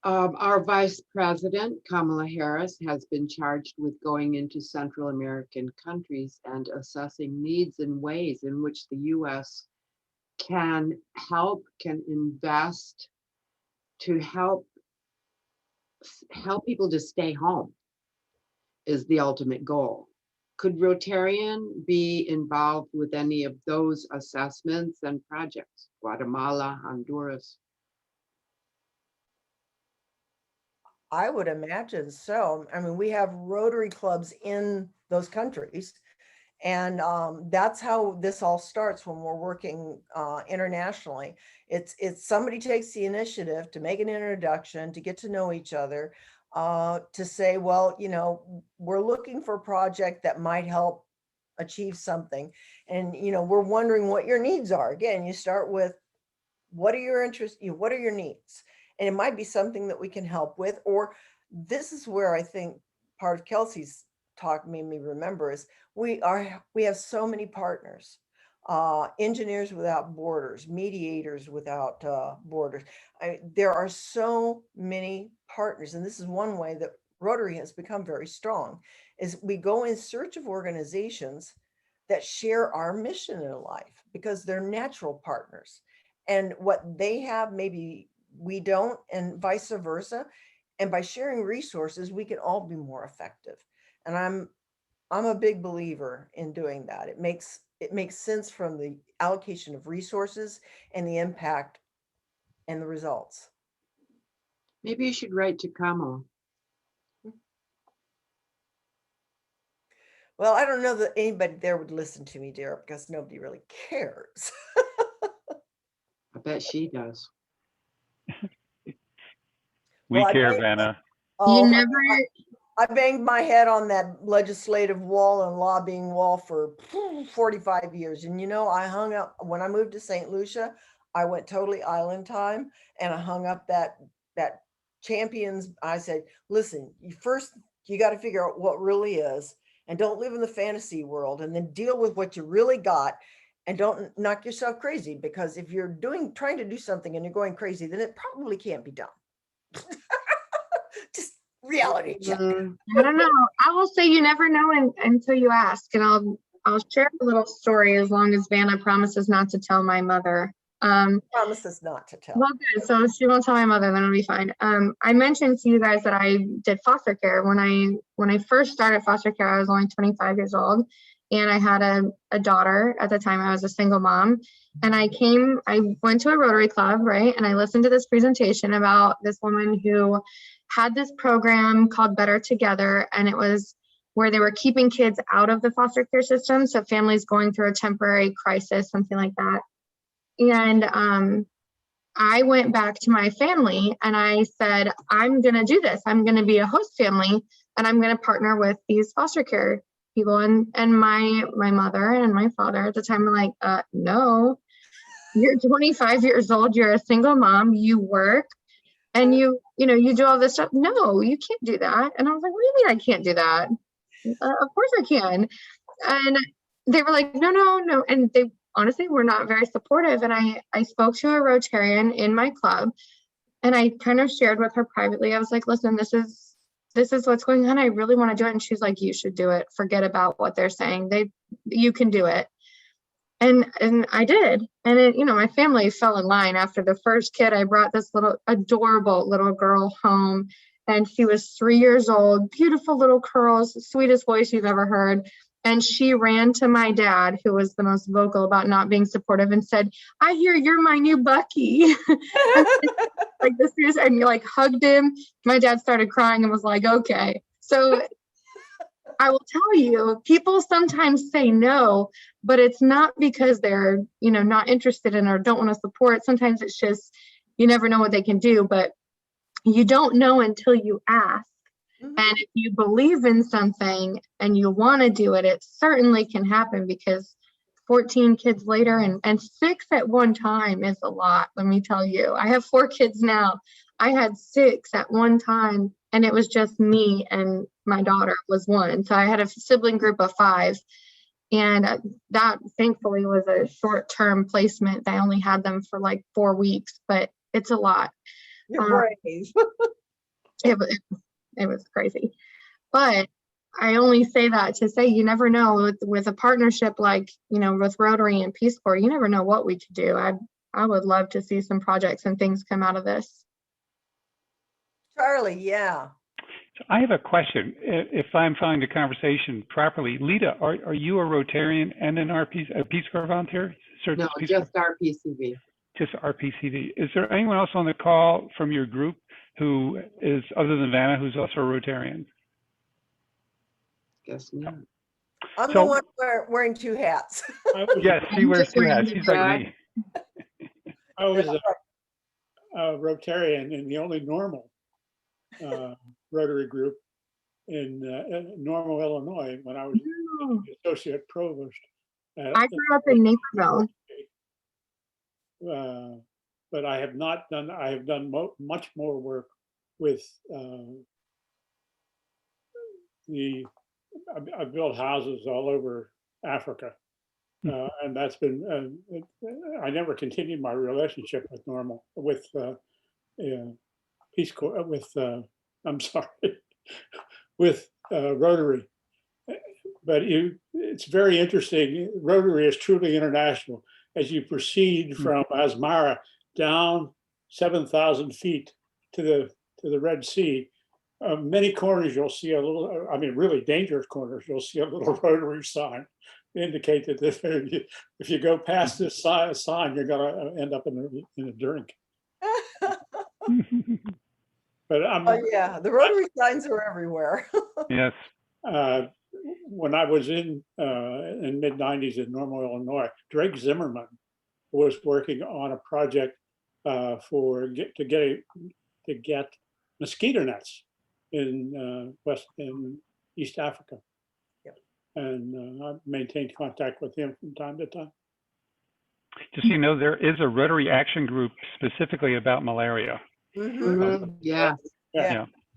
Our Vice President, Kamala Harris, has been charged with going into Central American countries and assessing needs and ways in which the U.S. can invest to help people to stay home is the ultimate goal. Could Rotarian be involved with any of those assessments and projects? Guatemala, Honduras? I would imagine so. I mean, we have Rotary clubs in those countries, and that's how this all starts when we're working internationally. It's somebody takes the initiative to make an introduction, to get to know each other, to say, well, we're looking for a project that might help achieve something, and we're wondering what your needs are. Again, you start with what are your interests, what are your needs? And it might be something that we can help with, or this is where I think part of Kelsey's talk made me remember is we have so many partners, Engineers Without Borders, Mediators Without Borders. There are so many partners, and this is one way that Rotary has become very strong, is we go in search of organizations that share our mission in life because they're natural partners. And what they have, maybe we don't, and vice versa. And by sharing resources, we can all be more effective. And I'm a big believer in doing that. It makes sense from the allocation of resources and the impact and the results. Maybe you should write to Kamala. Well, I don't know that anybody there would listen to me, dear, because nobody really cares. I bet she does. We care, Vanna. You never. I banged my head on that legislative wall and lobbying wall for 45 years. And I hung up, when I moved to St. Lucia, I went totally island time, and I hung up that champions. I said, listen, you got to figure out what really is, and don't live in the fantasy world, and then deal with what you really got, and don't knock yourself crazy, because if you're trying to do something and you're going crazy, then it probably can't be done. Just reality check. I don't know. I will say you never know until you ask, and I'll share a little story as long as Vanna promises not to tell my mother. Promises not to tell. Well, good. So she won't tell my mother, then it'll be fine. I mentioned to you guys that I did foster care. When I first started foster care, I was only 25 years old, and I had a daughter at the time. I was a single mom, and I went to a Rotary club, right? And I listened to this presentation about this woman who had this program called Better Together, and it was where they were keeping kids out of the foster care system. So families going through a temporary crisis, something like that. And I went back to my family and I said, I'm going to do this. I'm going to be a host family and I'm going to partner with these foster care people. And my mother and my father at the time were like, no, you're 25 years old. You're a single mom. You work and you do all this stuff. No, you can't do that. And I was like, what do you mean I can't do that? Of course I can. And they were like, no. And they honestly were not very supportive. And I spoke to a Rotarian in my club and I kind of shared with her privately. I was like, listen, this is what's going on. I really want to do it. And she's like, you should do it. Forget about what they're saying. You can do it. And I did. And it, my family fell in line after the first kid. I brought this little adorable little girl home and she was 3 years old, beautiful little curls, sweetest voice you've ever heard. And she ran to my dad, who was the most vocal about not being supportive, and said, I hear you're my new Bucky. Like this is, and you like hugged him. My dad started crying and was like, okay. So I will tell you, people sometimes say no, but it's not because they're, not interested in or don't want to support. Sometimes it's just, you never know what they can do, but you don't know until you ask. And if you believe in something and you want to do it, it certainly can happen, because 14 kids later and 6 at one time is a lot. Let me tell you, I have 4 kids now. I had 6 at one time and it was just me and my daughter was 1. So I had a sibling group of 5. And that thankfully was a short-term placement. I only had them for like 4 weeks, but it's a lot. You're brave. It was crazy. But I only say that to say you never know with a partnership like, with Rotary and Peace Corps, you never know what we could do. I would love to see some projects and things come out of this. Charlie, yeah. So I have a question. If I'm following the conversation properly, Lita, are you a Rotarian and a Peace Corps volunteer? No, just RPCV. Just RPCV. Is there anyone else on the call from your group who is, other than Vanna, who's also a Rotarian? Guess not. I'm the one wearing 2 hats. Yes, she wears 2 hats. She's like me. I was a Rotarian in the only normal Rotary group in Normal, Illinois, when I was associate provost. I grew up in Naperville. But I have not done, I have done much more work with I've built houses all over Africa. And that's been, I never continued my relationship with Peace Corps, with Rotary. But it's very interesting. Rotary is truly international. As you proceed from Asmara down 7,000 feet to the Red Sea, many corners you'll see a little, really dangerous corners, you'll see a little Rotary sign to indicate that if you go past this sign, you're gonna end up in a drink. But oh yeah, the Rotary signs are everywhere. Yes. When I was in mid-90s in Normal, Illinois, Drake Zimmerman was working on a project to get mosquito nets in East Africa. Yep. And I maintained contact with him from time to time. Just so you know, there is a Rotary action group specifically about malaria. Yeah.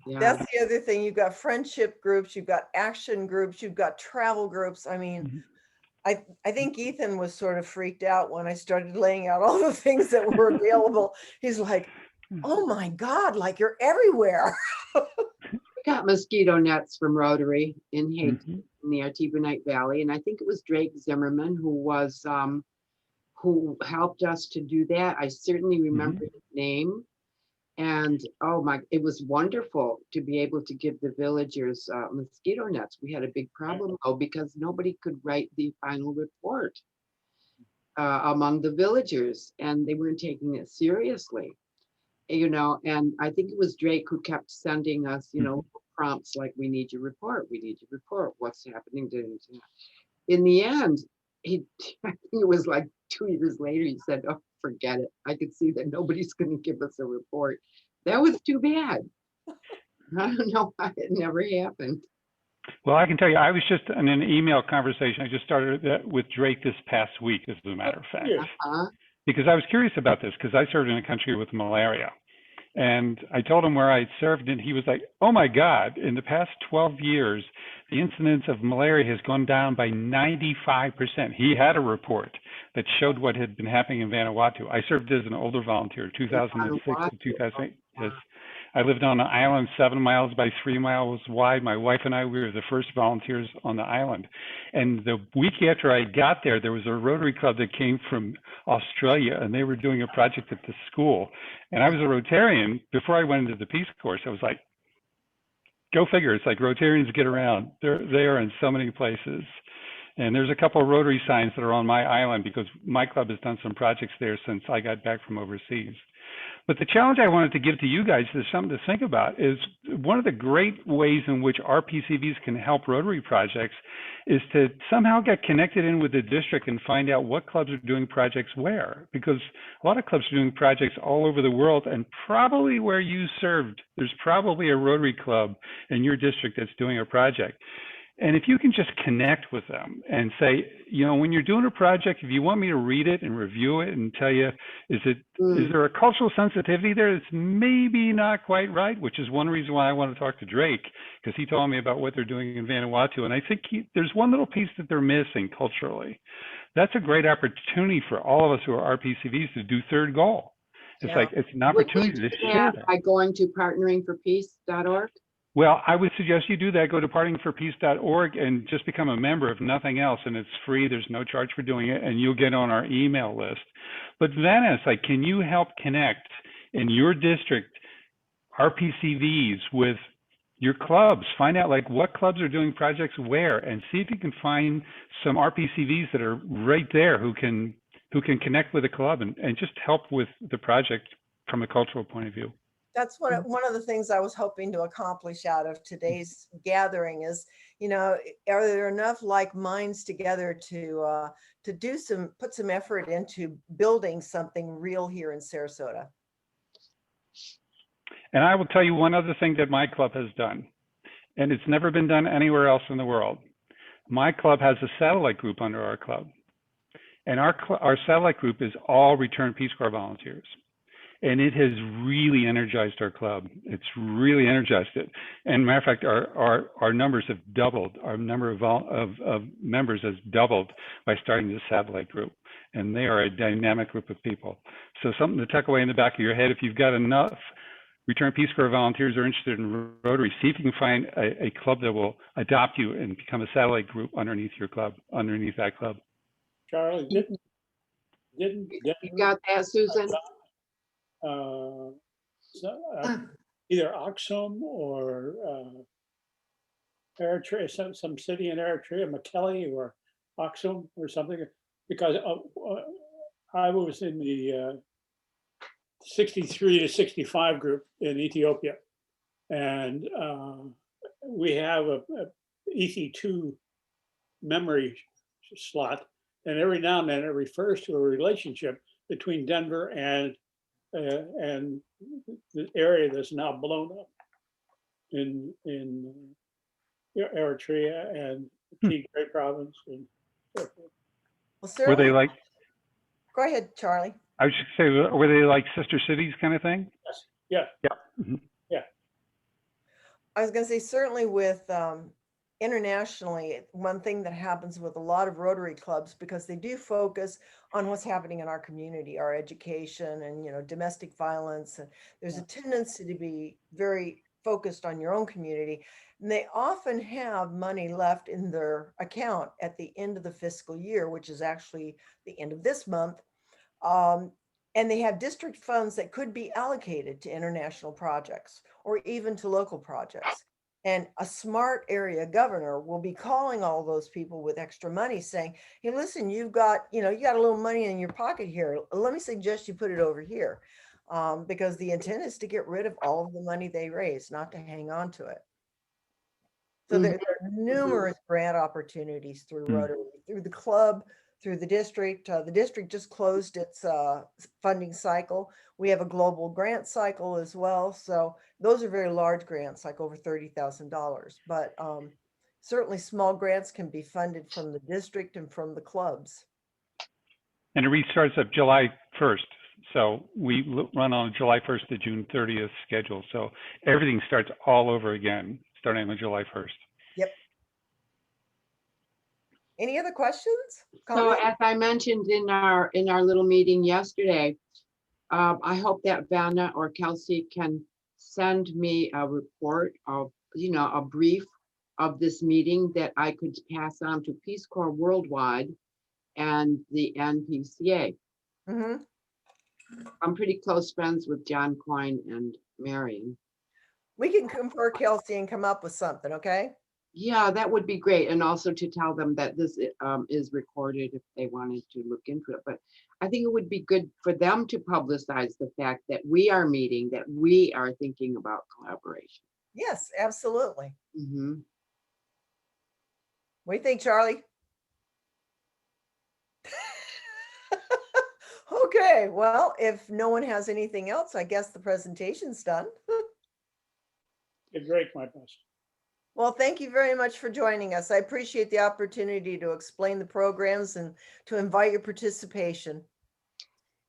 That's the other thing. You've got friendship groups, you've got action groups, you've got travel groups. I mean, I think Ethan was sort of freaked out when I started laying out all the things that were available. He's like, oh my God, like you're everywhere. We got mosquito nets from Rotary in Haiti, in the Artibonite Valley. And I think it was Drake Zimmerman who helped us to do that. I certainly remember his name. And it was wonderful to be able to give the villagers mosquito nets. We had a big problem though, because nobody could write the final report among the villagers, and they weren't taking it seriously, and I think it was Drake who kept sending us, prompts like, we need your report, what's happening. In the end, I think it was like 2 years later, he said, oh, forget it. I could see that nobody's going to give us a report. That was too bad. I don't know why it never happened. Well, I can tell you, I was just in an email conversation. I just started that with Drake this past week, as a matter of fact, Yeah. because I was curious about this because I served in a country with malaria. And I told him where I'd served, and he was like, oh my God, in the past 12 years, the incidence of malaria has gone down by 95%. He had a report that showed what had been happening in Vanuatu. I served as an older volunteer, 2006 to 2008. Yes. I lived on an island 7 miles by 3 miles wide. My wife and I, we were the first volunteers on the island. And the week after I got there, there was a Rotary Club that came from Australia, and they were doing a project at the school. And I was a Rotarian. Before I went into the Peace Corps, I was like, go figure. It's like Rotarians get around. They are in so many places. And there's a couple of Rotary signs that are on my island because my club has done some projects there since I got back from overseas. But the challenge I wanted to give to you guys is something to think about is one of the great ways in which RPCVs can help Rotary projects is to somehow get connected in with the district and find out what clubs are doing projects where, because a lot of clubs are doing projects all over the world, and probably where you served, there's probably a Rotary club in your district that's doing a project. And if you can just connect with them and say, you know, when you're doing a project, if you want me to read it and review it and tell you, is there a cultural sensitivity there that's maybe not quite right, which is one reason why I want to talk to Drake, because he told me about what they're doing in Vanuatu. And I think there's one little piece that they're missing culturally. That's a great opportunity for all of us who are RPCVs to do third goal. It's like, it's an opportunity to share that. By going to partneringforpeace.org? Well, I would suggest you do that. Go to partneringforpeace.org and just become a member, if nothing else. And it's free. There's no charge for doing it. And you'll get on our email list. But then it's like, can you help connect in your district RPCVs with your clubs? Find out like what clubs are doing projects where, and see if you can find some RPCVs that are right there who can connect with the club and just help with the project from a cultural point of view. That's one of the things I was hoping to accomplish out of today's gathering is, you know, are there enough like minds together to put some effort into building something real here in Sarasota? And I will tell you one other thing that my club has done, and it's never been done anywhere else in the world. My club has a satellite group under our club, and our satellite group is all returned Peace Corps volunteers. And it has really energized our club. It's really energized it. And matter of fact, our numbers have doubled. Our number of members has doubled by starting this satellite group. And they are a dynamic group of people. So something to tuck away in the back of your head. If you've got enough Return Peace Corps volunteers are interested in Rotary, see if you can find a club that will adopt you and become a satellite group underneath your club, underneath that club. Charlie, didn't You got that, Susan? Either Aksum or Eritrea, some city in Eritrea, McKelly or Aksum or something, because I was in the 63 to 65 group in Ethiopia, and we have a ET2 memory slot, and every now and then it refers to a relationship between Denver and the area that's now blown up in Eritrea and Tigray province. And so forth. Well, Were they like, go ahead, Charlie. I was just say, were they like sister cities kind of thing? Yes. Yeah. Yeah. Mm-hmm. Yeah. I was going to say, certainly with internationally, one thing that happens with a lot of Rotary clubs, because they do focus on what's happening in our community, our education and, you know, domestic violence. And there's a tendency to be very focused on your own community. And they often have money left in their account at the end of the fiscal year, which is actually the end of this month. And they have district funds that could be allocated to international projects or even to local projects. And a smart area governor will be calling all those people with extra money saying, hey, listen, you got a little money in your pocket here. Let me suggest you put it over here. Because the intent is to get rid of all of the money they raise, not to hang on to it. So there are numerous grant opportunities through Rotary, through the club, through the district. The district just closed its funding cycle. We have a global grant cycle as well. So those are very large grants, like over $30,000. But certainly small grants can be funded from the district and from the clubs. And it restarts up July 1st. So we run on July 1st to June 30th schedule. So everything starts all over again, starting on July 1st. Yep. Any other questions? So Comments? as I mentioned in our little meeting yesterday, I hope that Vanna or Kelsey can send me a report of, a brief of this meeting that I could pass on to Peace Corps Worldwide and the NPCA. Mm-hmm. I'm pretty close friends with John Coyne and Marion. We can confer, Kelsey, and come up with something, okay? Yeah, that would be great. And also to tell them that this is recorded if they wanted to look into it. But I think it would be good for them to publicize the fact that we are meeting, that we are thinking about collaboration. Yes, absolutely. Mm-hmm. What do you think, Charlie? Okay, well, if no one has anything else, I guess the presentation's done. Did great, my best. Well, thank you very much for joining us. I appreciate the opportunity to explain the programs and to invite your participation.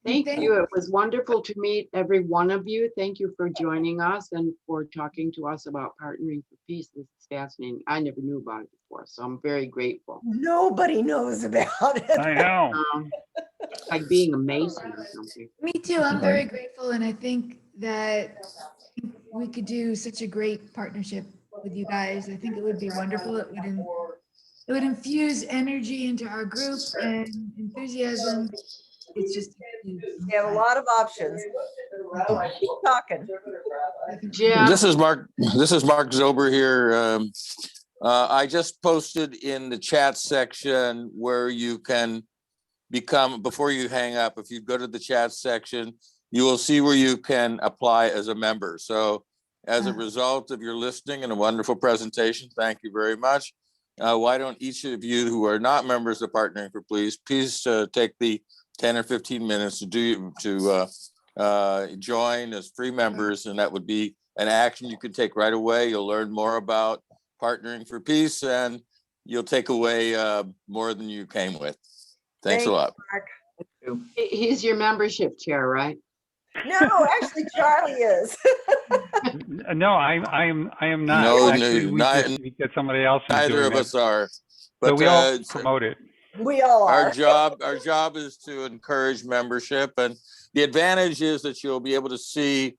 Thank you. It was wonderful to meet every one of you. Thank you for joining us and for talking to us about Partnering for Peace. This is fascinating. I never knew about it before, so I'm very grateful. Nobody knows about it. I know. Like being a Mason or something. Me too. I'm very grateful, and I think that we could do such a great partnership with you guys. I think it would be wonderful. It would infuse energy into our group and enthusiasm. It's just We have a lot of options. Keep talking. Jim, This is Mark Zober here. I just posted in the chat section where you can become, before you hang up, if you go to the chat section, you will see where you can apply as a member. So as a result of your listening and a wonderful presentation, thank you very much. Why don't each of you who are not members of Partnering for Peace, please take the 10 or 15 minutes to join as free members, and that would be an action you could take right away. You'll learn more about Partnering for Peace, and you'll take away more than you came with. Thanks a lot. Mark. he's your membership chair, right? No, actually, Charlie is. No, I am not. No, Actually, no, we get somebody else who's Neither doing of that. us are. So But we all promote it. We all are. our job is to encourage membership, and the advantage is that you'll be able to see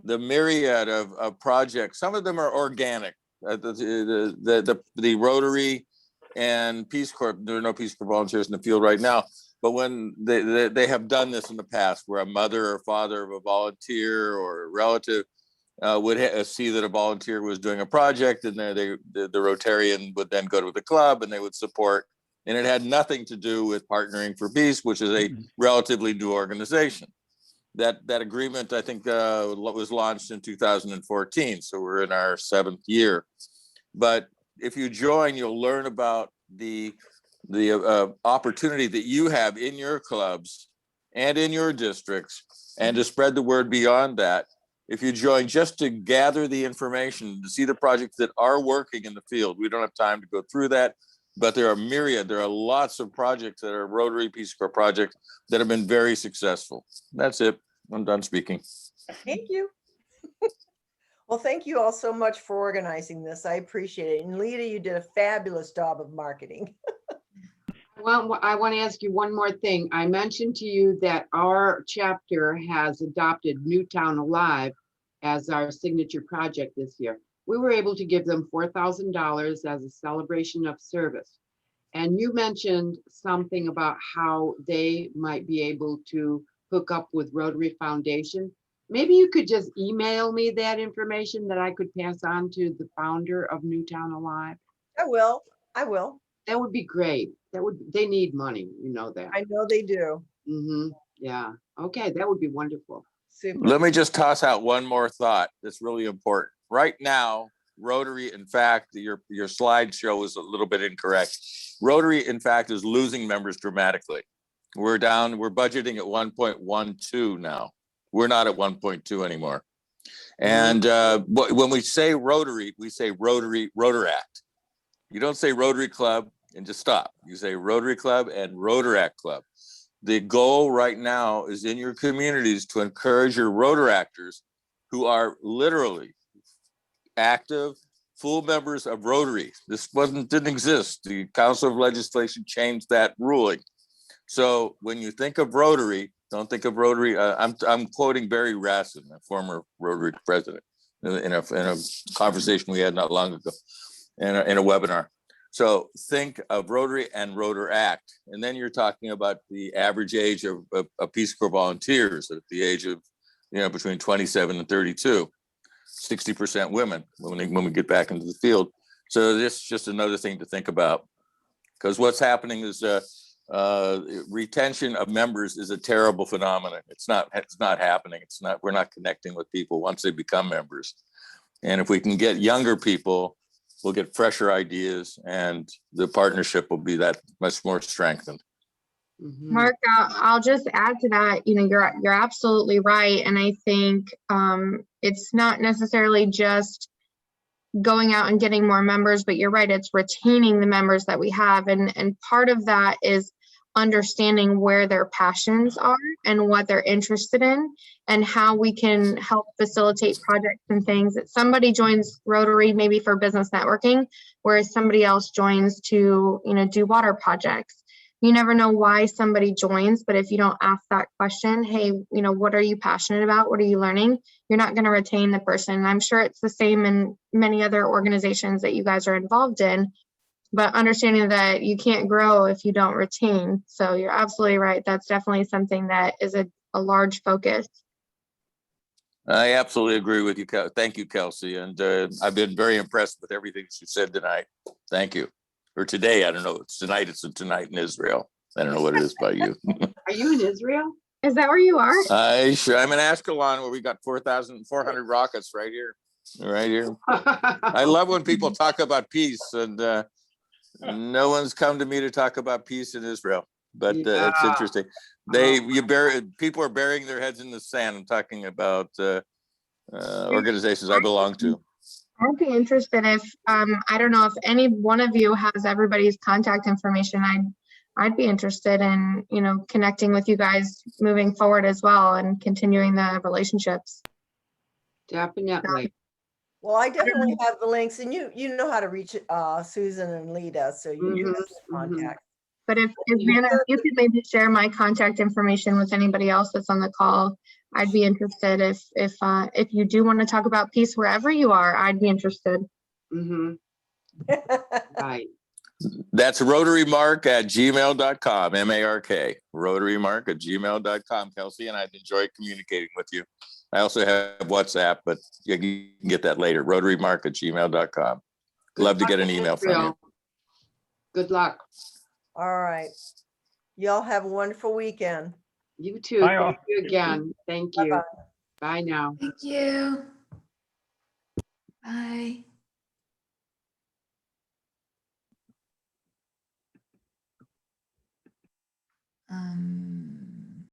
the myriad of projects. Some of them are organic. The Rotary and Peace Corps, there are no Peace Corps volunteers in the field right now, but when they have done this in the past, where a mother or father of a volunteer or a relative would see that a volunteer was doing a project, and the Rotarian would then go to the club and they would support. And it had nothing to do with Partnering for Peace, which is a relatively new organization. That agreement, I think, was launched in 2014. So we're in our 7th year. But if you join, you'll learn about the opportunity that you have in your clubs and in your districts, and to spread the word beyond that. If you join just to gather the information, to see the projects that are working in the field, we don't have time to go through that, but there are myriad, there are lots of projects that are Rotary Peace Corps projects that have been very successful. That's it. I'm done speaking. Thank you. Well, thank you all so much for organizing this. I appreciate it. And Lita, you did a fabulous job of marketing. Well, I want to ask you one more thing. I mentioned to you that our chapter has adopted Newtown Alive as our signature project this year. We were able to give them $4,000 as a celebration of service. And you mentioned something about how they might be able to hook up with Rotary Foundation. Maybe you could just email me that information that I could pass on to the founder of Newtown Alive. I will. That would be great. They need money, you know that. I know they do. Yeah. Okay, that would be wonderful. Super. Let me just toss out one more thought that's really important. Right now, Rotary, in fact, your slideshow is a little bit incorrect. Rotary, in fact, is losing members dramatically. We're budgeting at 1.12 now. We're not at 1.2 anymore. And when we say Rotary, we say Rotaract. You don't say Rotary Club and just stop. You say Rotary Club and Rotaract Club. The goal right now is in your communities to encourage your Rotaractors who are literally active, full members of Rotary. This didn't exist. The Council of Legislation changed that ruling. So when you think of Rotary, don't think of Rotary. I'm quoting Barry Rassin, a former Rotary president, in a conversation we had not long ago, in a webinar. So think of Rotary and Rotaract, and then you're talking about the average age of Peace Corps volunteers at the age of, between 27 and 32, 60% women when we get back into the field. So this is just another thing to think about, because what's happening is retention of members is a terrible phenomenon. It's not happening. We're not connecting with people once they become members. And if we can get younger people, we'll get fresher ideas, and the partnership will be that much more strengthened. Mark, I'll just add to that. You're absolutely right, and I think it's not necessarily just going out and getting more members, but you're right, it's retaining the members that we have, and part of that is understanding where their passions are and what they're interested in, and how we can help facilitate projects and things. That somebody joins Rotary maybe for business networking, whereas somebody else joins to do water projects. You never know why somebody joins, but if you don't ask that question, hey, what are you passionate about? What are you learning? You're not going to retain the person. And I'm sure it's the same in many other organizations that you guys are involved in, but understanding that you can't grow if you don't retain. So you're absolutely right. That's definitely something that is a large focus. I absolutely agree with you. Thank you, Kelsey. And I've been very impressed with everything you said tonight. Thank you. Or today, I don't know. It's tonight in Israel. I don't know what it is by you. Are you in Israel? Is that where you are? I'm in Ashkelon, where we got 4,400 rockets right here. I love when people talk about peace, and no one's come to me to talk about peace in Israel. But it's interesting. People are burying their heads in the sand and talking about organizations I belong to. I'd be interested if I don't know if any one of you has everybody's contact information. I'd be interested in connecting with you guys moving forward as well and continuing the relationships. Definitely. Well, I definitely have the links, and you know how to reach Susan and Lita, so you have the contact. But if Vanna, you could maybe share my contact information with anybody else that's on the call, I'd be interested. If you do want to talk about peace wherever you are, I'd be interested. Right. That's rotarymark@gmail.com, MARK, rotarymark@gmail.com, Kelsey, and I've enjoyed communicating with you. I also have WhatsApp, but you can get that later, rotarymark@gmail.com. Love to get an email from you. Good luck. All right. Y'all have a wonderful weekend. You too. Bye, all. Thank you again. Thank you. Bye-bye. Bye now. Thank you. Bye.